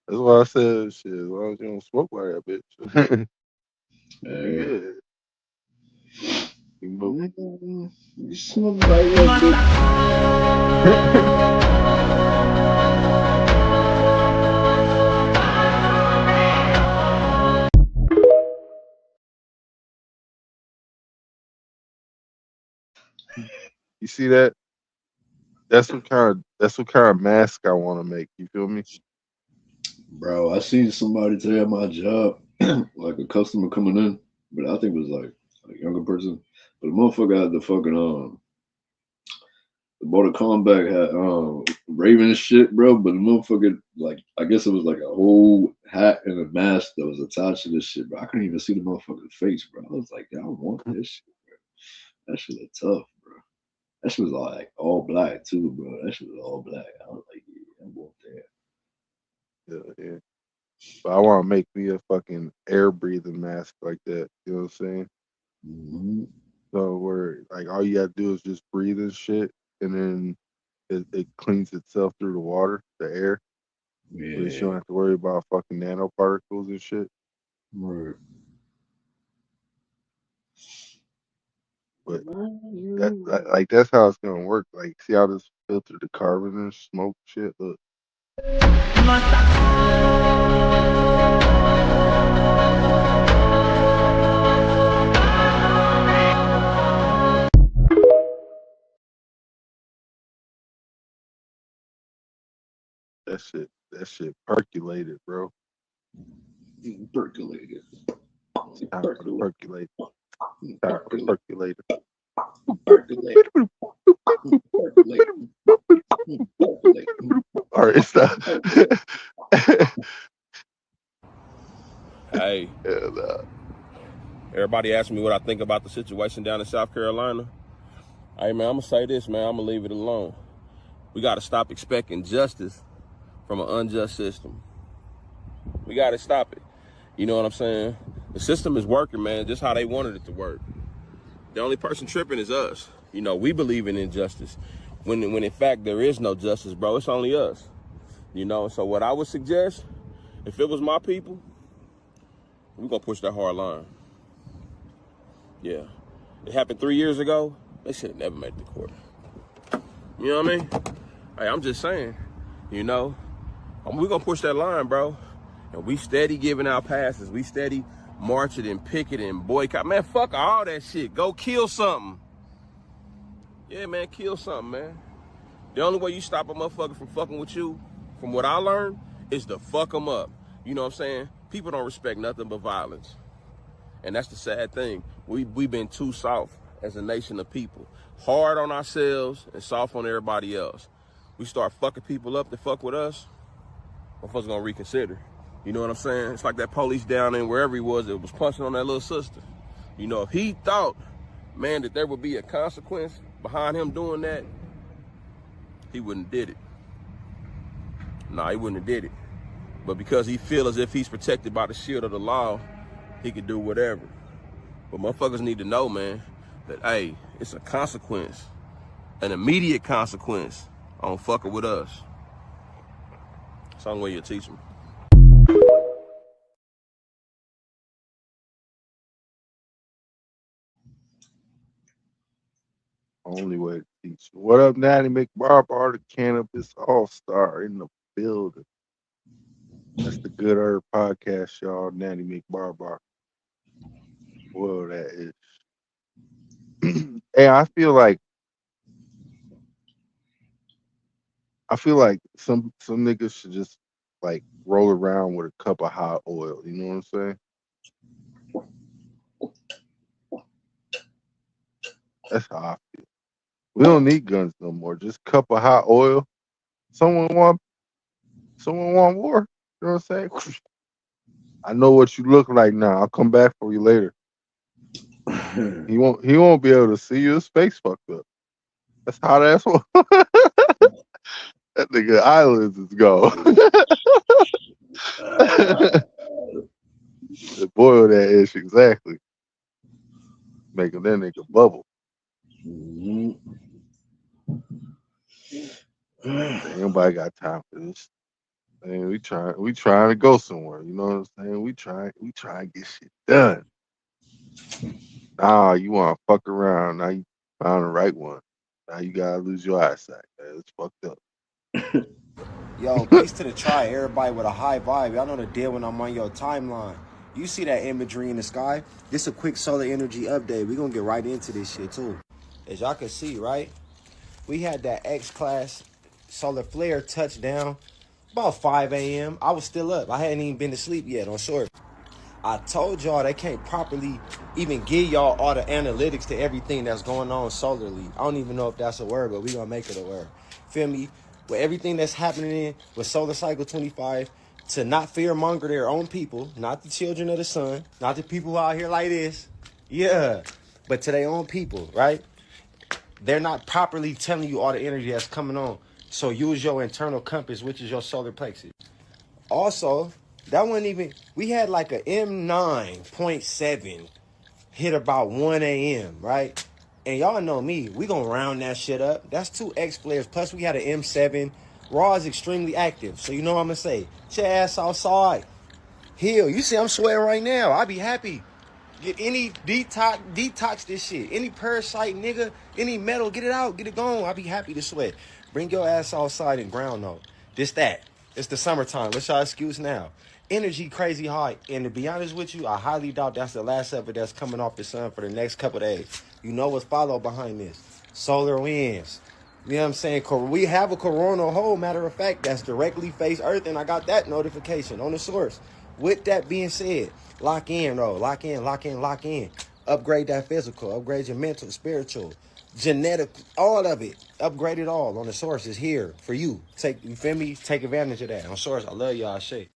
That's why I said shit, as long as you don't smoke like that bitch. Yeah. You smoke like that You see that? That's what kind of mask I want to make. You feel me? Bro, I seen somebody today at my job, like a customer coming in, but I think it was like a younger person. But the motherfucker had the fucking the motor combat had Raven shit, bro. But the motherfucker, like, I guess it was like a whole hat and a mask that was attached to this shit, bro. I couldn't even see the motherfucker's face, bro. I was like, I don't want this shit, bro. That shit look tough, bro. That shit was like all black too, bro. That shit was all black. I was like, yeah, I want that. Yeah. But I want to make me a fucking air breathing mask like that. You know what I'm saying? Mm-hmm. So where like all you gotta do is just breathe and shit, and then it cleans itself through the water, the air. Yeah. So you don't have to worry about fucking nanoparticles and shit. Right. But that's how it's gonna work. Like, see how this filter the carbon and smoke shit? Look. That shit percolated, bro. Percolated. Percolated. All right, stop. Hey. Everybody asking me what I think about the situation down in South Carolina. Hey, man, I'm going to say this, man. I'm going to leave it alone. We got to stop expecting justice from an unjust system. We got to stop it. You know what I'm saying? The system is working, man, just how they wanted it to work. The only person tripping is us. You know, we believe in injustice. When in fact there is no justice, bro, it's only us. You know, so what I would suggest, if it was my people, we're going to push that hard line. Yeah. It happened 3 years ago. They should have never made the court. You know what I mean? Hey, I'm just saying, you know, we're going to push that line, bro. And we steady giving out passes. We steady marching and picketing and boycott. Man, fuck all that shit. Go kill something. Yeah, man, kill something, man. The only way you stop a motherfucker from fucking with you, from what I learned, is to fuck them up. You know what I'm saying? People don't respect nothing but violence. And that's the sad thing. We've been too soft as a nation of people. Hard on ourselves and soft on everybody else. We start fucking people up to fuck with us, motherfuckers gonna reconsider. You know what I'm saying? It's like that police down in wherever he was that was punching on that little sister. You know, if he thought, man, that there would be a consequence behind him doing that, he wouldn't have did it. Nah, he wouldn't have did it. But because he feel as if he's protected by the shield of the law, he could do whatever. But motherfuckers need to know, man, that, hey, it's a consequence, an immediate consequence on fucking with us. It's the only way you teach them. Only way to teach. What up, Natty McBarbar, the cannabis all-star in the building. That's the Good Herb Podcast, y'all. Natty McBarbar. Whoa, that is. Hey, I feel like some niggas should just like roll around with a cup of hot oil. You know what I'm saying? That's how I feel. We don't need guns no more. Just cup of hot oil. Someone want war? You know what I'm saying? I know what you look like now. I'll come back for you later. He won't be able to see you. His face fucked up. That's hot ass one. That nigga eyelids is gone. Boil that ish exactly. Making that nigga bubble. Ain't nobody got time for this. Man, we trying to go somewhere. You know what I'm saying? We trying to get shit done. Nah, you want to fuck around. Now you found the right one. Now you gotta lose your eyesight. Man, it's fucked up. Yo, peace to the try. Everybody with a high vibe. Y'all know the deal when I'm on your timeline. You see that imagery in the sky? This a quick solar energy update. We're going to get right into this shit, too. As y'all can see, right? We had that X-Class solar flare touchdown about 5 a.m. I was still up. I hadn't even been to sleep yet on short. I told y'all they can't properly even give y'all all the analytics to everything that's going on solarly. I don't even know if that's a word, but we going to make it a word. Feel me? With everything that's happening with Solar Cycle 25, to not fear-monger their own people, not the children of the sun, not the people out here like this, yeah, but to their own people, right? They're not properly telling you all the energy that's coming on. So use your internal compass, which is your solar plexus. Also, that wasn't even, we had like a M9.7 hit about 1 a.m., right? And y'all know me, we gonna round that shit up. That's 2 X flares. Plus we had an M7. Raw is extremely active. So you know what I'm gonna say? Get your ass outside. Heal. You see I'm sweating right now. I be happy. Get any detox this shit. Any parasite, nigga, any metal, get it out, get it gone. I be happy to sweat. Bring your ass outside and ground though. This that. It's the summertime. What's y'all excuse now? Energy crazy high. And to be honest with you, I highly doubt that's the last of it that's coming off the sun for the next couple of days. You know what's followed behind this? Solar winds. You know what I'm saying? We have a coronal hole, matter of fact, that's directly face Earth, and I got that notification on the source. With that being said, lock in, bro. Lock in. Upgrade that physical. Upgrade your mental, spiritual, genetic, all of it. Upgrade it all on the source is here for you. You feel me? Take advantage of that. On source, I love y'all shit.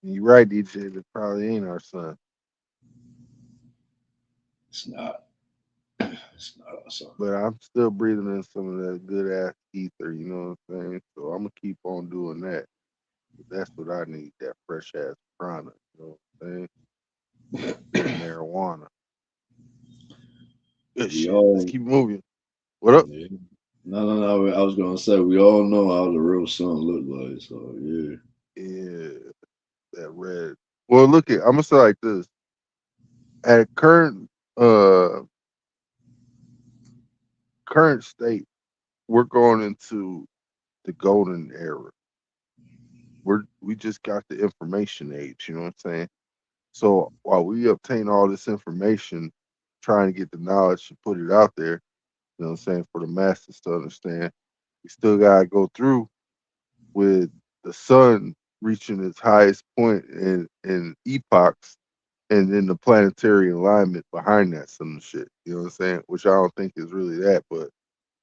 You're right, DJ. It probably ain't our son. It's not. It's not our son. But I'm still breathing in some of that good ass ether, you know what I'm saying? So I'm gonna keep on doing that. That's what I need, that fresh ass prana, you know what I'm saying? Marijuana. Good shit. Let's keep moving. What up? Yeah. No. I was gonna say we all know how the real sun look like. So yeah. Yeah, that red. Well, look I'm gonna say like this. At current state, we're going into the golden era. We just got the information age, you know what I'm saying? So while we obtain all this information, trying to get the knowledge to put it out there, you know what I'm saying, for the masses to understand, we still gotta go through with the sun reaching its highest point in epochs, and then the planetary alignment behind that some shit. You know what I'm saying? Which I don't think is really that, but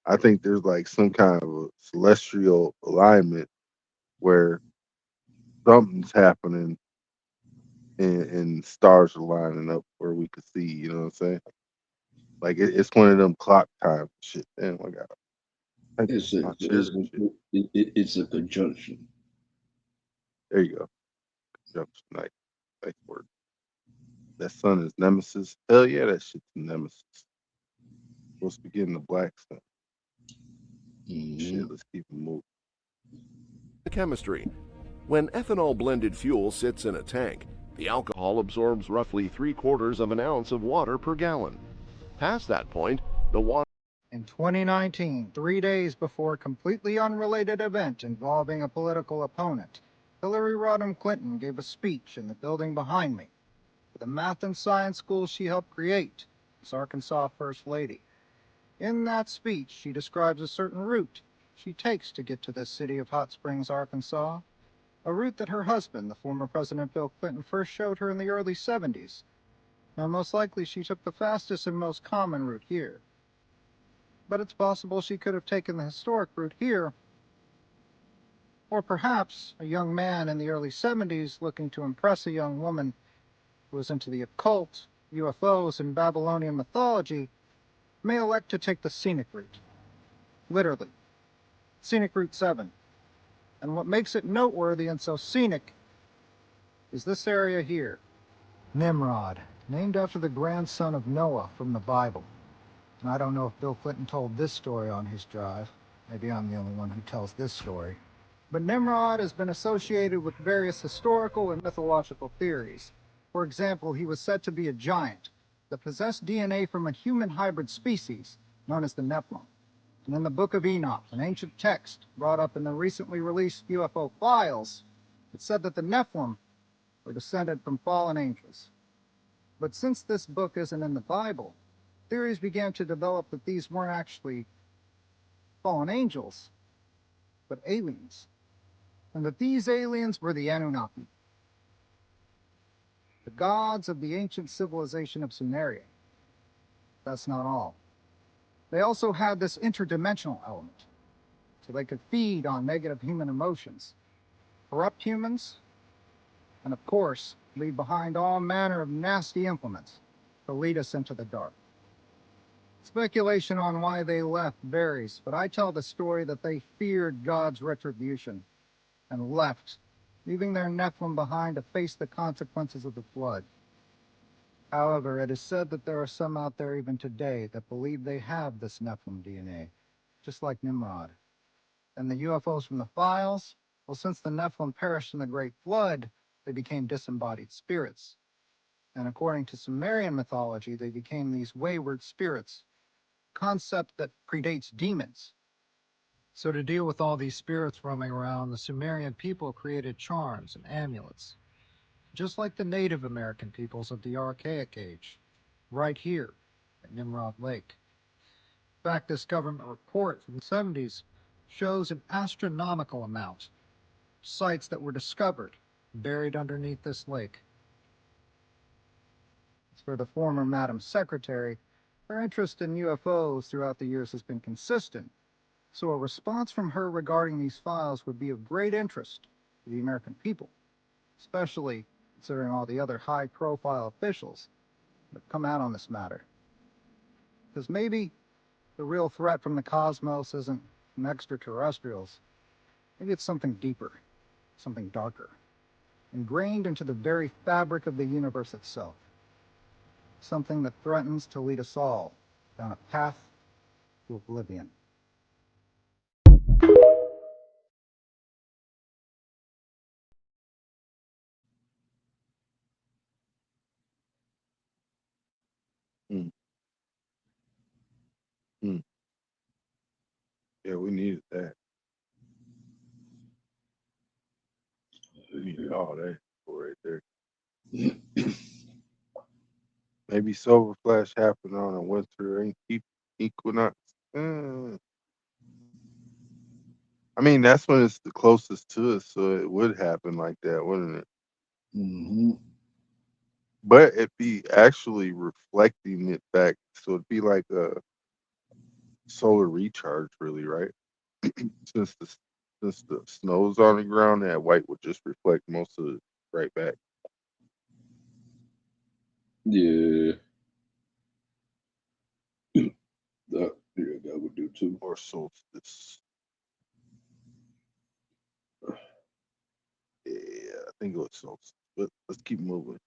I think there's like some kind of a celestial alignment where something's happening and stars are lining up where we could see. You know what I'm saying? Like it's one of them clock time shit. Damn, I got. I think It's a my children shit. it's a conjunction. There you go. Conjunction. Nice word. That sun is nemesis. Hell yeah, that shit's nemesis. Supposed to be getting the black sun. Shit, let's keep it moving. The chemistry. When ethanol blended fuel sits in a tank, the alcohol absorbs roughly 3/4 of an ounce of water per gallon. Past that point, the water. In 2019, 3 days before a completely unrelated event involving a political opponent, Hillary Rodham Clinton gave a speech in the building behind me. The math and science school she helped create as Arkansas First Lady. In that speech, she describes a certain route she takes to get to the city of Hot Springs, Arkansas, a route that her husband, the former President Bill Clinton, first showed her in the early 70s. Now, most likely she took the fastest and most common route here. But it's possible she could have taken the historic route here, or perhaps a young man in the early 70s looking to impress a young woman who was into the occult, UFOs, and Babylonian mythology may elect to take the scenic route. Literally. Scenic Route 7. And what makes it noteworthy and so scenic is this area here. Nimrod, named after the grandson of Noah from the Bible. And I don't know if Bill Clinton told this story on his drive. Maybe I'm the only one who tells this story. But Nimrod has been associated with various historical and mythological theories. For example, he was said to be a giant that possessed DNA from a human hybrid species known as the Nephilim. And in the Book of Enoch, an ancient text brought up in the recently released UFO files, it said that the Nephilim were descended from fallen angels. But since this book isn't in the Bible, theories began to develop that these weren't actually fallen angels, but aliens. And that these aliens were the Anunnaki, the gods of the ancient civilization of Sumeria. That's not all. They also had this interdimensional element, so they could feed on negative human emotions, corrupt humans, and of course, leave behind all manner of nasty implements to lead us into the dark. Speculation on why they left varies, but I tell the story that they feared God's retribution and left, leaving their Nephilim behind to face the consequences of the flood. However, it is said that there are some out there even today that believe they have this Nephilim DNA, just like Nimrod. And the UFOs from the files, well, since the Nephilim perished in the Great Flood, they became disembodied spirits. And according to Sumerian mythology, they became these wayward spirits, a concept that predates demons. So to deal with all these spirits roaming around, the Sumerian people created charms and amulets, just like the Native American peoples of the Archaic Age, right here at Nimrod Lake. In fact, this government report from the 70s shows an astronomical amount of sites that were discovered buried underneath this lake. As for the former Madam Secretary, her interest in UFOs throughout the years has been consistent, so a response from her regarding these files would be of great interest to the American people, especially considering all the other high-profile officials that have come out on this matter. Because maybe the real threat from the cosmos isn't from extraterrestrials. Maybe it's something deeper, something darker, ingrained into the very fabric of the universe itself. Something that threatens to lead us all down a path to oblivion. Mm. Mm. Yeah, we needed that. We needed all that right there. Maybe Silver Flash happened on a winter equinox. I mean, that's when it's the closest to us, so it would happen like that, wouldn't it? Mm-hmm. But it'd be actually reflecting it back, so it'd be like a solar recharge, really, right? since the since the snow's on the ground, that white would just reflect most of it right back. Yeah. That would do too. Or solstice. Yeah, I think it was solstice. But let's keep moving.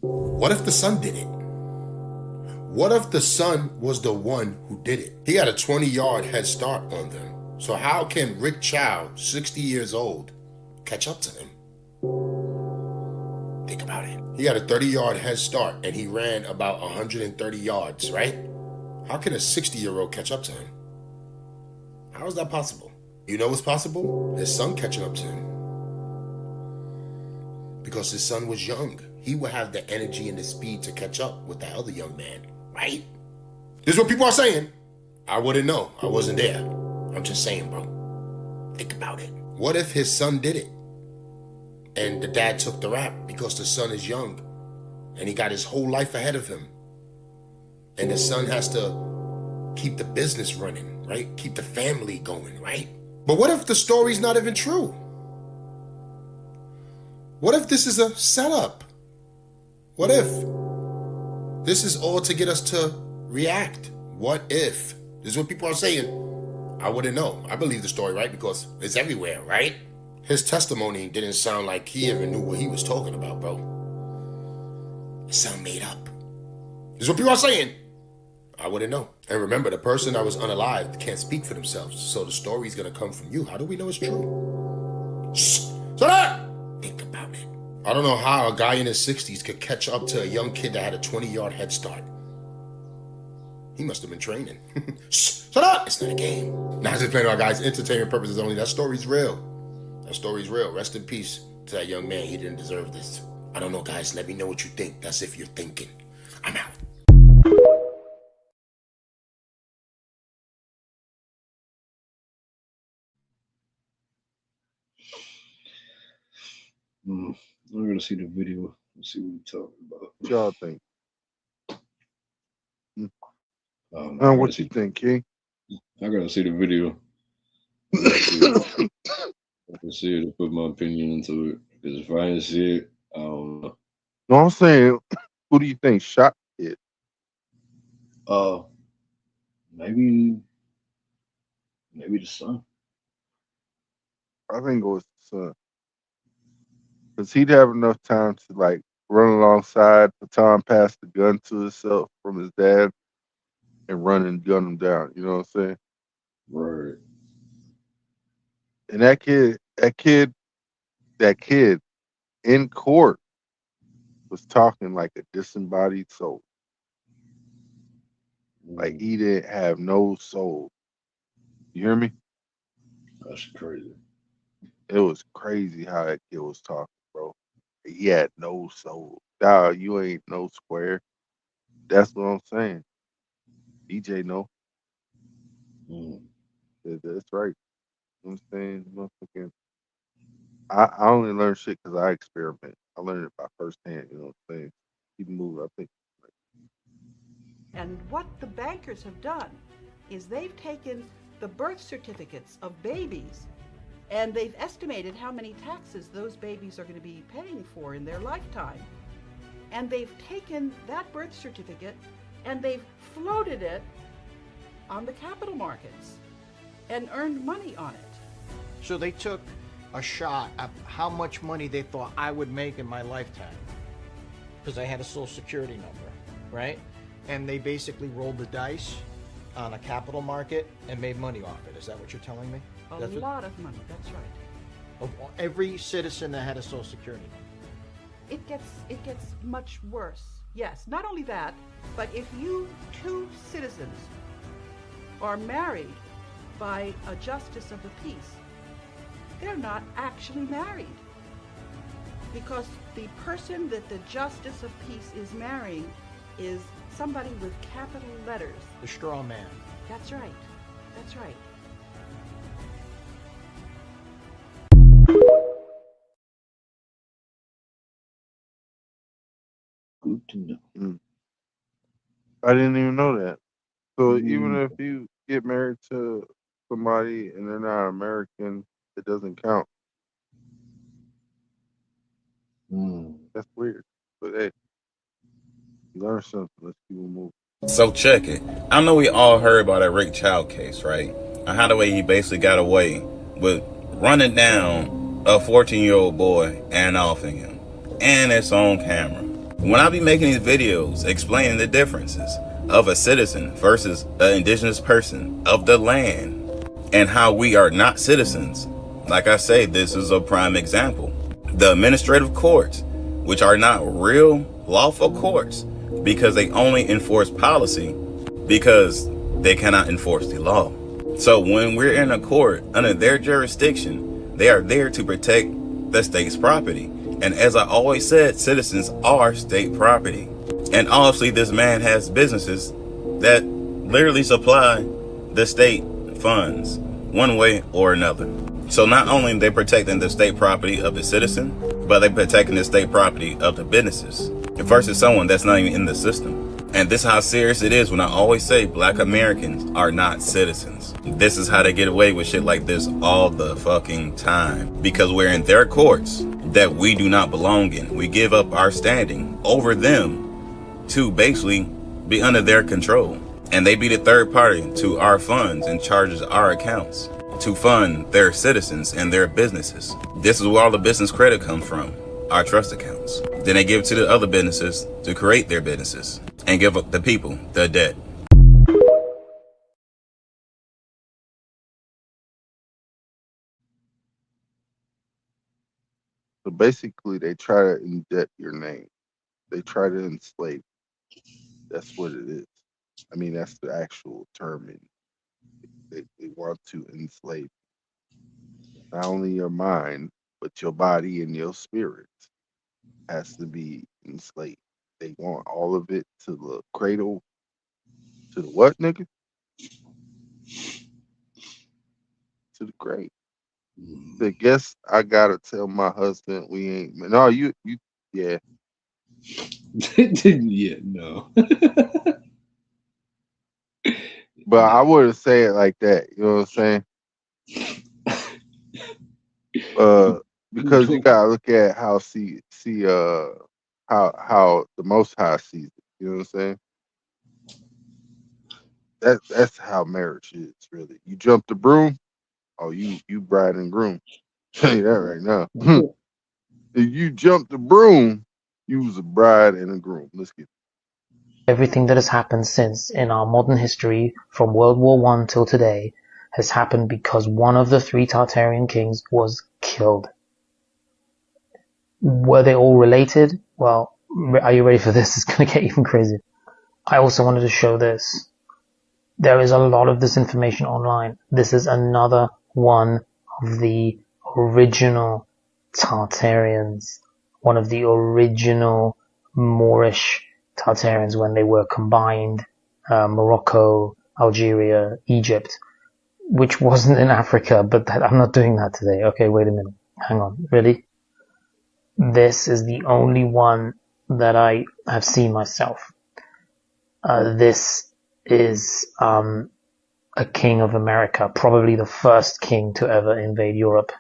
What if the sun did it? What if the sun was the one who did it? He had a 20-yard head start on them. So how can Rick Chow, 60 years old, catch up to them? Think about it. He had a 30-yard head start and he ran about 130 yards, right? How can a 60-year-old catch up to him? How is that possible? You know what's possible? His son catching up to him. Because his son was young. He would have the energy and the speed to catch up with that other young man, right? This is what people are saying. I wouldn't know. I wasn't there. I'm just saying, bro. Think about it. What if his son did it? And the dad took the rap because the son is young and he got his whole life ahead of him. And the son has to keep the business running, right? Keep the family going, right? But what if the story's not even true? What if this is a setup? What if this is all to get us to react? What if? This is what people are saying. I wouldn't know. I believe the story, right? Because it's everywhere, right? His testimony didn't sound like he even knew what he was talking about, bro. It sounded made up. This is what people are saying. I wouldn't know. And remember, the person that was unalived can't speak for themselves. So the story's gonna come from you. How do we know it's true? Shh! Shut up! Think about it. I don't know how a guy in his 60s could catch up to a young kid that had a 20-yard head start. He must have been training. Shh! Shut up! It's not a game. Now, just playing our guys' entertainment purposes only. That story's real. That story's real. Rest in peace to that young man. He didn't deserve this. I don't know, guys. Let me know what you think. That's if you're thinking. I'm out. I'm gonna see the video. Let's see what we're talking about. What y'all think? I What you think, King? I gotta see the video. I can see it to put my opinion into it. Because if I didn't see it, I don't know. No, I'm saying, who do you think shot it? Maybe the son. I think it was the son. Because he'd have enough time to, like, run alongside, Tom pass the gun to himself from his dad, and run and gun him down. You know what I'm saying? Right. And that kid in court was talking like a disembodied soul. Like he didn't have no soul. You hear me? That's crazy. It was crazy how that kid was talking, bro. He had no soul. Dawg, you ain't no square. That's what I'm saying. DJ, no. That's right. You know what I'm saying? Motherfucking, I only learn shit because I experiment. I learned it by firsthand. You know what I'm saying? Keep moving. I think. And what the bankers have done is they've taken the birth certificates of babies and they've estimated how many taxes those babies are going to be paying for in their lifetime. And they've taken that birth certificate and they've floated it on the capital markets and earned money on it. So they took a shot at how much money they thought I would make in my lifetime because I had a social security number, right? And they basically rolled the dice on a capital market and made money off it. Is that what you're telling me? A lot of money, that's right. Of every citizen that had a social security number. It gets much worse. Yes, not only that, but if you two citizens are married by a justice of the peace, they're not actually married. Because the person that the justice of peace is marrying is somebody with capital letters. The straw man. That's right. That's right. Good to know. I didn't even know that. So even if you get married to somebody and they're not American, it doesn't count. That's weird. But hey, you learn something. Let's keep it moving. So check it. I know we all heard about that Rick Child case, right? And how the way he basically got away with running down a 14-year-old boy and offing him, and it's on camera. When I be making these videos explaining the differences of a citizen versus an indigenous person of the land, and how we are not citizens, like I say, this is a prime example. The administrative courts, which are not real lawful courts, because they only enforce policy because they cannot enforce the law. So when we're in a court under their jurisdiction, they are there to protect the state's property. And as I always said, citizens are state property. And obviously this man has businesses that literally supply the state funds one way or another. So not only are they protecting the state property of the citizen, but they're protecting the state property of the businesses versus someone that's not even in the system. And this is how serious it is when I always say black Americans are not citizens. This is how they get away with shit like this all the fucking time. Because we're in their courts that we do not belong in. We give up our standing over them to basically be under their control. And they be the third party to our funds and charges our accounts to fund their citizens and their businesses. This is where all the business credit comes from, our trust accounts. Then they give it to the other businesses to create their businesses and give up the people the debt. So basically, they try to indebt your name. They try to enslave. That's what it is. I mean, that's the actual term. They want to enslave not only your mind, but your body and your spirit has to be enslaved. They want all of it to the cradle, to the what, nigga? To the grave. I guess I gotta tell my husband we ain't. No, you, yeah. Yeah, no. But I wouldn't say it like that. You know what I'm saying? Because you gotta look at how how the Most High sees it. You know what I'm saying? That's how marriage is really. You jump the broom, oh you bride and groom. Tell you that right now. If you jump the broom, you was a bride and a groom. Let's get Everything that has happened since in our modern history, from World War I till today, has happened because one of the 3 Tartarian kings was killed. Were they all related? Well, are you ready for this? It's going to get even crazier. I also wanted to show this. There is a lot of this information online. This is another one of the original Tartarians, one of the original Moorish Tartarians when they were combined, Morocco, Algeria, Egypt, which wasn't in Africa, but I'm not doing that today. Okay, wait a minute. Hang on. Really? This is the only one that I have seen myself. This is a king of America, probably the first king to ever invade Europe.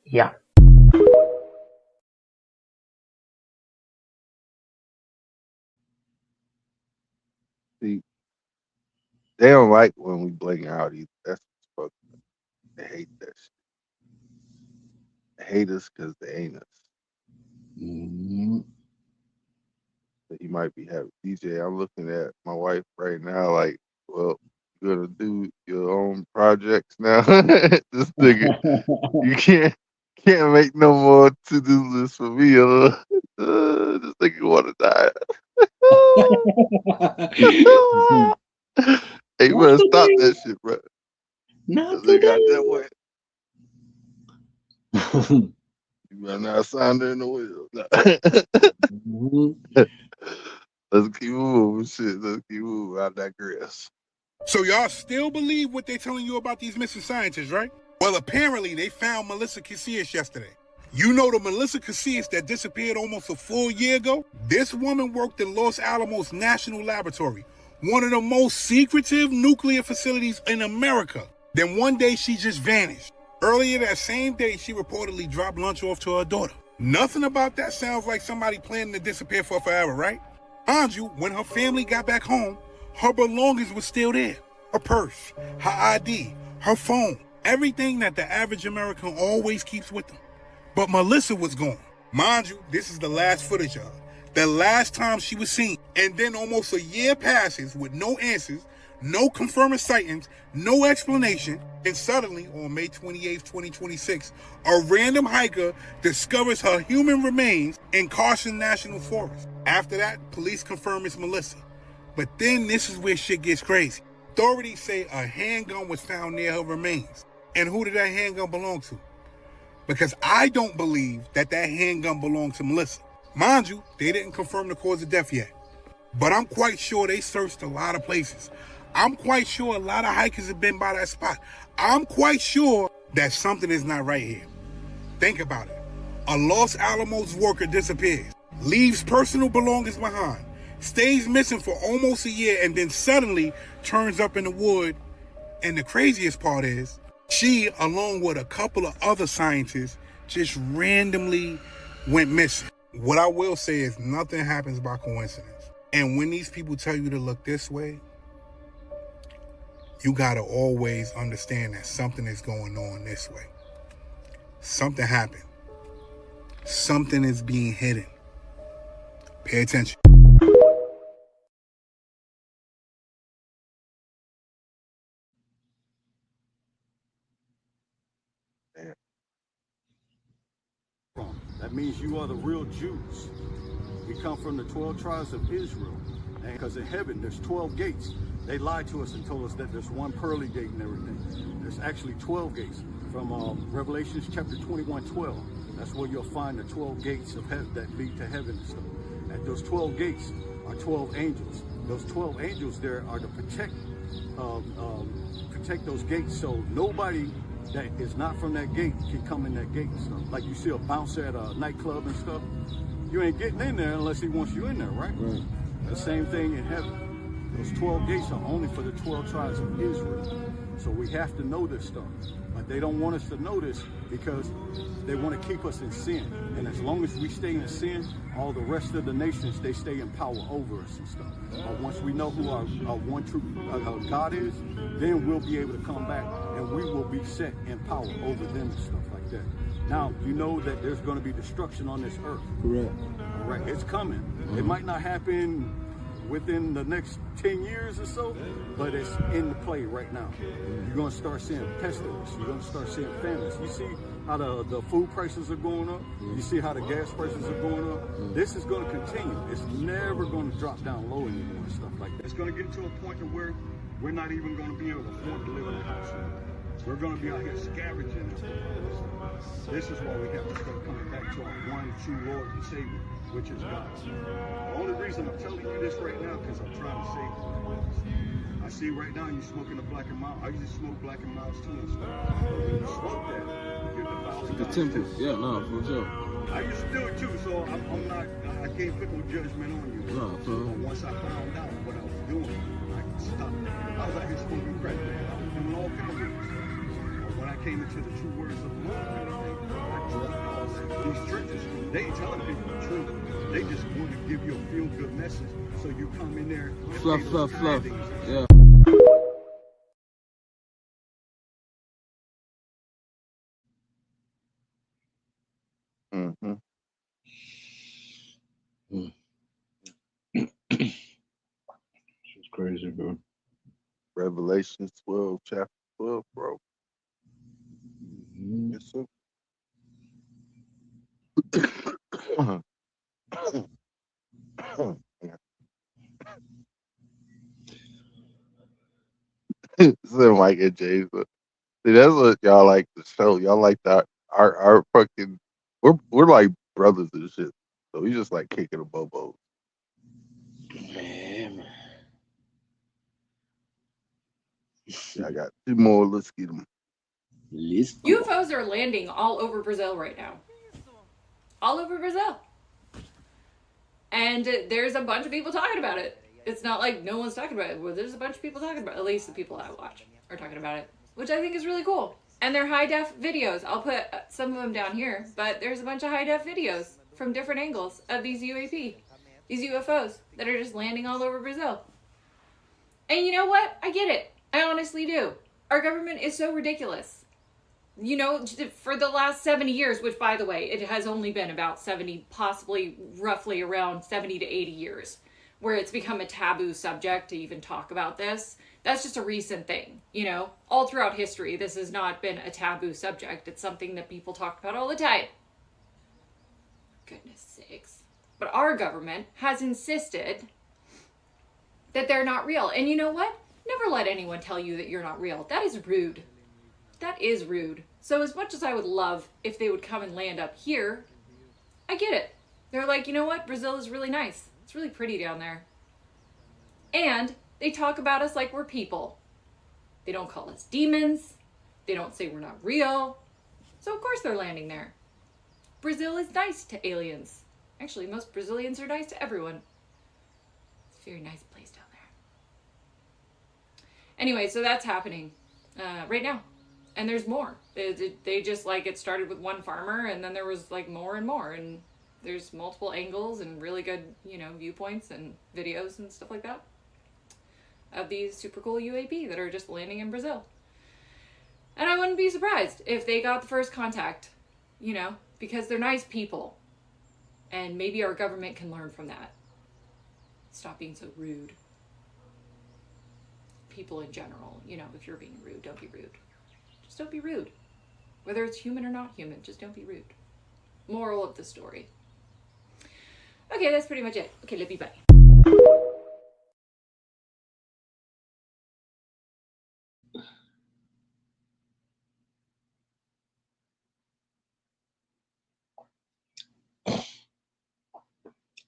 Yeah. See, they don't like when we bling out either. That's what's fucked up. They hate that shit. They hate us because they ain't us. That you might be having. DJ, I'm looking at my wife right now like, well, you're gonna do your own projects now. This nigga, you can't make no more to-do lists for me. This nigga wanna die. Hey, you better stop that shit, bro. Not they got that way. You better not sign there in the wheel. Let's keep moving, shit. Let's keep moving. I digress. So y'all still believe what they're telling you about these missing scientists, right? Well, apparently they found Melissa Casillas yesterday. You know the Melissa Casillas that disappeared almost a full year ago? This woman worked in Los Alamos National Laboratory, One of the most secretive nuclear facilities in America. Then one day she just vanished. Earlier that same day, she reportedly dropped lunch off to her daughter. Nothing about that sounds like somebody planning to disappear for forever, right? Mind you, when her family got back home, her belongings were still there. Her purse, her ID, her phone, everything that the average American always keeps with them. But Melissa was gone. Mind you, this is the last footage of her. The last time she was seen. And then almost a year passes with no answers, no confirming sightings, no explanation, and suddenly, on May 28, 2026, a random hiker discovers her human remains in Carson National Forest. After that, police confirm it's Melissa. But then this is where shit gets crazy. Authorities say a handgun was found near her remains. And who did that handgun belong to? Because I don't believe that handgun belonged to Melissa. Mind you, they didn't confirm the cause of death yet. But I'm quite sure they searched a lot of places. I'm quite sure a lot of hikers have been by that spot. I'm quite sure that something is not right here. Think about it. A Los Alamos worker disappears, leaves personal belongings behind, stays missing for almost a year, and then suddenly turns up in the wood. And the craziest part is, she, along with a couple of other scientists, just randomly went missing. What I will say is nothing happens by coincidence. And when these people tell you to look this way, you gotta always understand that something is going on this way. Something happened. Something is being hidden. Pay attention. That means you are the real Jews. We come from the 12 tribes of Israel. And because in heaven, there's 12 gates. They lied to us and told us that there's one pearly gate and everything. There's actually 12 gates. From Revelations chapter 21:12. That's where you'll find the 12 gates of heaven that lead to heaven and stuff. At those 12 gates are 12 angels. Those 12 angels there are to protect those gates, so nobody that is not from that gate can come in that gate and stuff. Like you see a bouncer at a nightclub and stuff, you ain't getting in there unless he wants you in there, right? Right. The same thing in heaven. Those 12 gates are only for the 12 tribes of Israel. So we have to know this stuff. But they don't want us to know this because they want to keep us in sin. And as long as we stay in sin, all the rest of the nations, they stay in power over us and stuff. But once we know who our one true God is, then we'll be able to come back and we will be set in power over them and stuff like that. Now, you know that there's going to be destruction on this earth. Correct. All right, it's coming. It might not happen within the next 10 years or so, but it's in the play right now. You're going to start seeing pestilence. You're going to start seeing famines. You see how the food prices are going up. You see how the gas prices are going up. This is going to continue. It's never going to drop down low anymore and stuff like that. It's going to get to a point where we're not even going to be able to afford to live in a house anymore. We're going to be out here scavenging. This is why we have to start coming back to our one true Lord and Savior, which is God. The only reason I'm telling you this right now because I'm trying to save you. I see right now you smoking a Black and Mild. I used to smoke Black and Milds too and stuff. But when you smoke that, you get the temple. Yeah, no, for sure. I used to do it too, so I can't put no judgment on you. No, but once I found out what I was doing, I stopped. I was out here smoking crack, man. I was doing all kinds of things. When I came into the true words of the Lord and everything, I dropped all that. These churches, they ain't telling people the truth. They just want to give you a feel-good message, so you come in there. Fluff. Yeah. Mm-hmm. It's crazy, bro. Revelation 12, chapter 12, bro. Mm-hmm. Yes, sir. So Mike and James. See, that's what y'all like to show. Y'all like that our fucking we're like brothers and shit. So we just like kicking the bobos. Man. Yeah, I got two more. Let's get them. UFOs are landing all over Brazil right now. All over Brazil. And there's a bunch of people talking about it. It's not like no one's talking about it. Well, there's a bunch of people talking about it. At least the people I watch are talking about it, which I think is really cool. And they're high def videos. I'll put some of them down here, but there's a bunch of high def videos from different angles of these UFOs that are just landing all over Brazil. And you know what? I get it. I honestly do. Our government is so ridiculous. You know, for the last 70 years, which by the way, it has only been about 70, possibly roughly around 70 to 80 years, where it's become a taboo subject to even talk about this. That's just a recent thing, you know? All throughout history, this has not been a taboo subject. It's something that people talk about all the time. Goodness sakes. But our government has insisted that they're not real. And you know what? Never let anyone tell you that you're not real. That is rude. That is rude. So as much as I would love if they would come and land up here, I get it. They're like, you know what? Brazil is really nice. It's really pretty down there. And they talk about us like we're people. They don't call us demons. They don't say we're not real. So of course they're landing there. Brazil is nice to aliens. Actually, most Brazilians are nice to everyone. It's a very nice place down there. Anyway, so that's happening right now. And there's more. They just like, it started with one farmer and then there was like more and more. And there's multiple angles and really good, you know, viewpoints and videos and stuff like that of these super cool UAP that are just landing in Brazil. And I wouldn't be surprised if they got the first contact, you know, because they're nice people. And maybe our government can learn from that. Stop being so rude. People in general, you know, if you're being rude, don't be rude. Just don't be rude. Whether it's human or not human, just don't be rude. Moral of the story. Okay, that's pretty much it. Okay, love you, bye.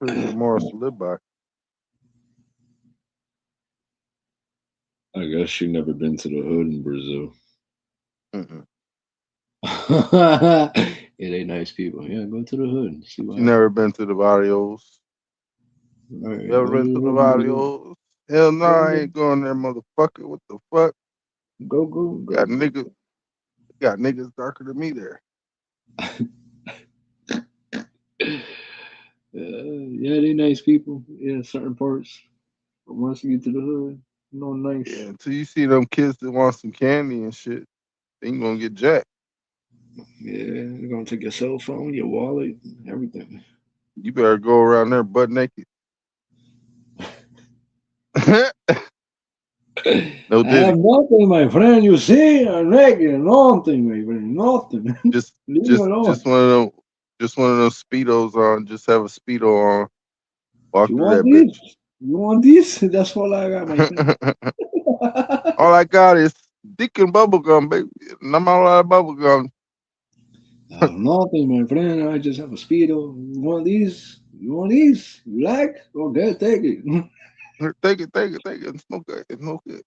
Pretty good morals to live by. I guess she never been to the hood in Brazil. Mm-mm. Yeah, they nice people. Yeah, go to the hood and see what You never been to the barrios. Right, You ever been to the barrios? Hell no, I ain't going there, motherfucker. What the fuck? Go. Got niggas darker than me there. Yeah, they nice people. Yeah, certain parts. But once you get to the hood, no nice. Yeah, until you see them kids that want some candy and shit, they ain't gonna get jacked. Yeah, they're gonna take your cell phone, your wallet, everything. You better go around there butt naked. No I have diddy. nothing, my friend. You see, I'm naked. Nothing, my friend. Nothing. Just Leave me alone. just one of those speedos on. Just have a speedo on. Walk You through want that this? bitch. You want this? That's all I got, my friend. All I got is dick and bubble gum, baby. And I'm all out of bubble gum. I have nothing, my friend. I just have a speedo. You want these? You want these? You like? Okay, take it. Take it. Smoke it.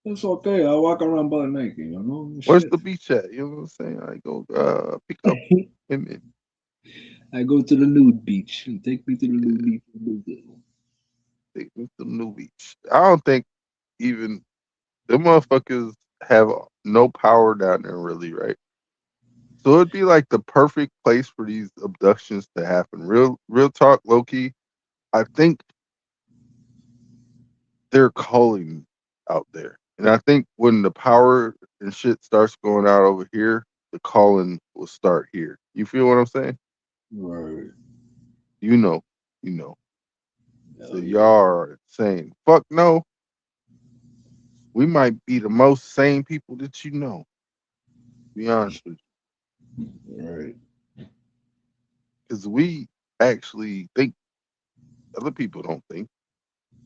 It's okay. I walk around butt naked, you know. Where's Shit. the beach at? You know what I'm saying? I go pick up women. I go to the nude beach and take me to the nude beach. Take me to the new beach. I don't think even the motherfuckers have no power down there, really, right? So it'd be like the perfect place for these abductions to happen. Real talk, low key. I think they're calling out there, and I think when the power and shit starts going out over here, the calling will start here. You feel what I'm saying? Right. You know. So y'all are saying, fuck no. We might be the most sane people that you know. To be honest with you. Right. Because we actually think other people don't think.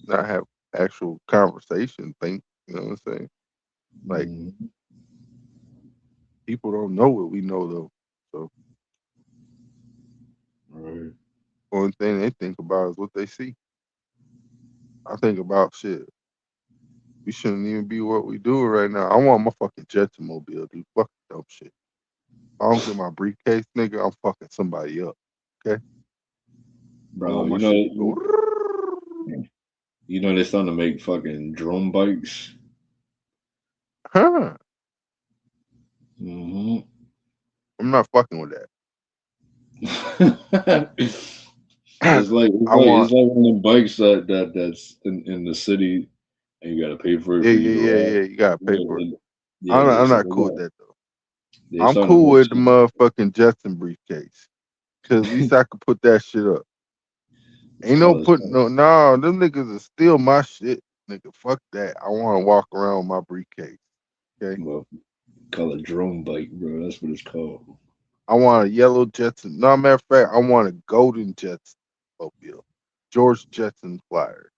Not have actual conversation think. You know what I'm saying? Like people don't know what we know though. So Right. only thing they think about is what they see. I think about shit. We shouldn't even be what we doing right now. I want my fucking Jetmobile, dude. Fucking dope shit. I don't get my briefcase, nigga. I'm fucking somebody up. Okay? I Bro, want my you shit to go. know, You know they're starting to make fucking drone bikes. Huh? Hmm I'm not fucking with that. I It's want. like one of the bikes that's in the city, and you gotta pay for it Yeah, for you yeah, to yeah, ride. yeah. You gotta pay Yeah, for it. yeah, I'm so not cool with that though. they're I'm starting to cool make with the shit. motherfucking Jetson briefcase. Cause at least I could put that shit up. It's Ain't no called it's putting called, no, them niggas will steal my shit. Nigga, fuck that. I wanna walk around with my briefcase. Okay. well, called a drone bike, bro. That's what it's called. I want a yellow Jetson. No, matter of fact, I want a golden Jetson mobile. George Jetson flyer.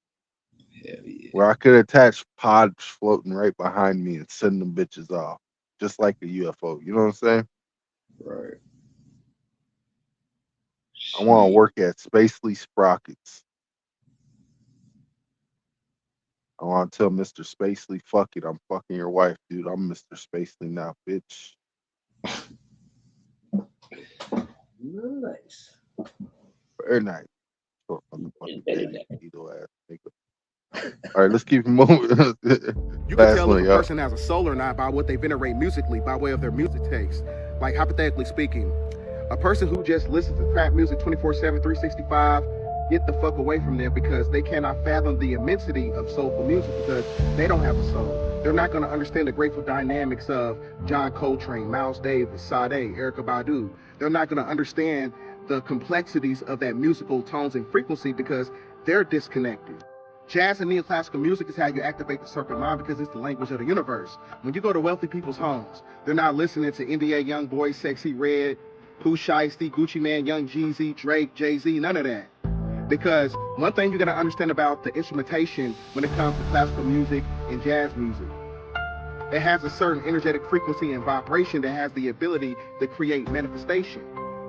Hell yeah. Where I could attach pods floating right behind me and send them bitches off. Just like a UFO. You know what I'm saying? Right. I want to Shit. work at Spacely Sprockets. I want to tell Mr. Spacely, fuck it, I'm fucking your wife, dude. I'm Mr. Spacely now, bitch. Nice. Very nice. Short motherfucking Very dick, nice. needle ass nigga. All right, let's keep it moving. You can Last tell if one, a y'all. person has a soul or not by what they venerate musically, by way of their music taste. Like, hypothetically speaking, a person who just listens to trap music 24/7, 365, get the fuck away from them because they cannot fathom the immensity of soulful music because they don't have a soul. They're not going to understand the grateful dynamics of John Coltrane, Miles Davis, Sade, Erykah Badu. They're not going to understand the complexities of that musical tones and frequency because they're disconnected. Jazz and neoclassical music is how you activate the serpent mind because it's the language of the universe. When you go to wealthy people's homes, they're not listening to NBA Youngboy, Sexy Red, Pooh Shiesty, Gucci Man, Young Jeezy, Drake, Jay-Z, none of that. Because one thing you gotta understand about the instrumentation when it comes to classical music and jazz music, it has a certain energetic frequency and vibration that has the ability to create manifestation.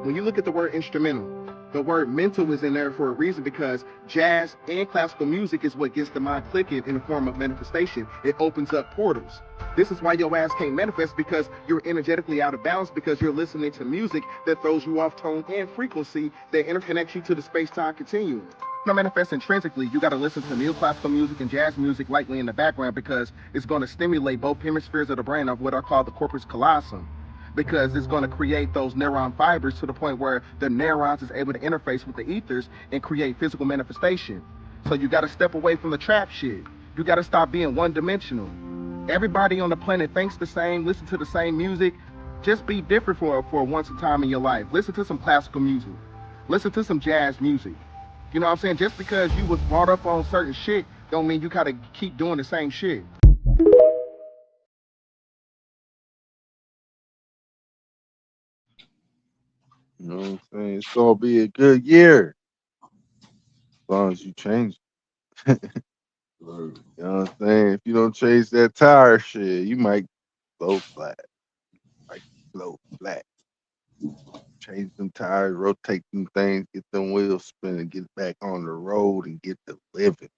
When you look at the word instrumental, the word mental is in there for a reason because jazz and classical music is what gets the mind clicking in the form of manifestation. It opens up portals. This is why your ass can't manifest because you're energetically out of balance because you're listening to music that throws you off tone and frequency that interconnects you to the space-time continuum. No, manifest intrinsically, you got to listen to neoclassical music and jazz music lightly in the background because it's going to stimulate both hemispheres of the brain of what are called the corpus callosum. Because it's going to create those neuron fibers to the point where the neurons is able to interface with the ethers and create physical manifestation. So you got to step away from the trap shit. You got to stop being one-dimensional. Everybody on the planet thinks the same, listen to the same music. Just be different for once a time in your life. Listen to some classical music. Listen to some jazz music. You know what I'm saying? Just because you was brought up on certain shit don't mean you gotta keep doing the same shit. You know what I'm saying? It's gonna be a good year. As long as you change. You know what I'm saying? If you don't change that tire shit, you might blow flat. Like blow flat. Change them tires, rotate them things, get them wheels spinning, get back on the road and get to living.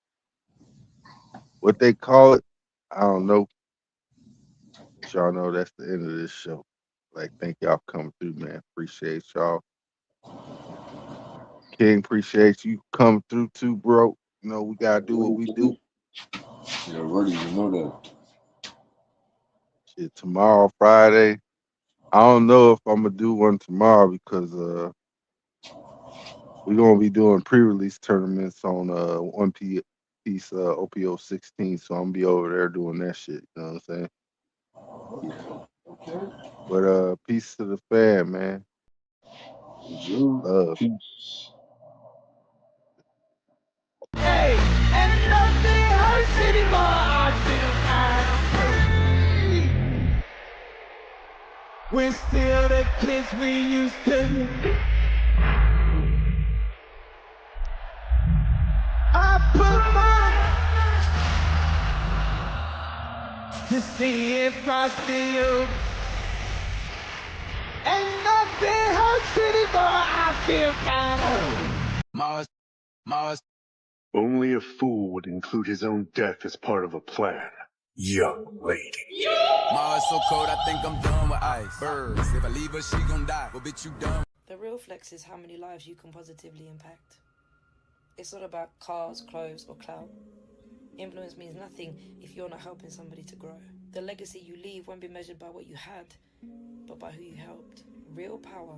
What they call it, I don't know. But y'all know that's the end of this show. Like, thank y'all for coming through, man. Appreciate y'all. King, appreciate you coming through too, bro. You know, we gotta do what we do. Yeah, ready, you know that. Shit, tomorrow, Friday. I don't know if I'm gonna do one tomorrow because we're gonna be doing pre-release tournaments on One Piece OPO 16, so I'm gonna be over there doing that shit. You know what I'm saying? Okay. But peace to the fam, man. Love. Peace. Hey, and nothing hurts anymore. I feel kind. We're still the kids we used to. I put my to see if I see you. And nothing hurts anymore. I feel kind. Mars, Mars. Only a fool would include his own death as part of a plan. Young lady. Mars so cold, I think I'm done with ice. Birds, if I leave her, she gon' die. Well, bitch, you done. The real flex is how many lives you can positively impact. It's not about cars, clothes, or clout. Influence means nothing if you're not helping somebody to grow. The legacy you leave won't be measured by what you had, but by who you helped. Real power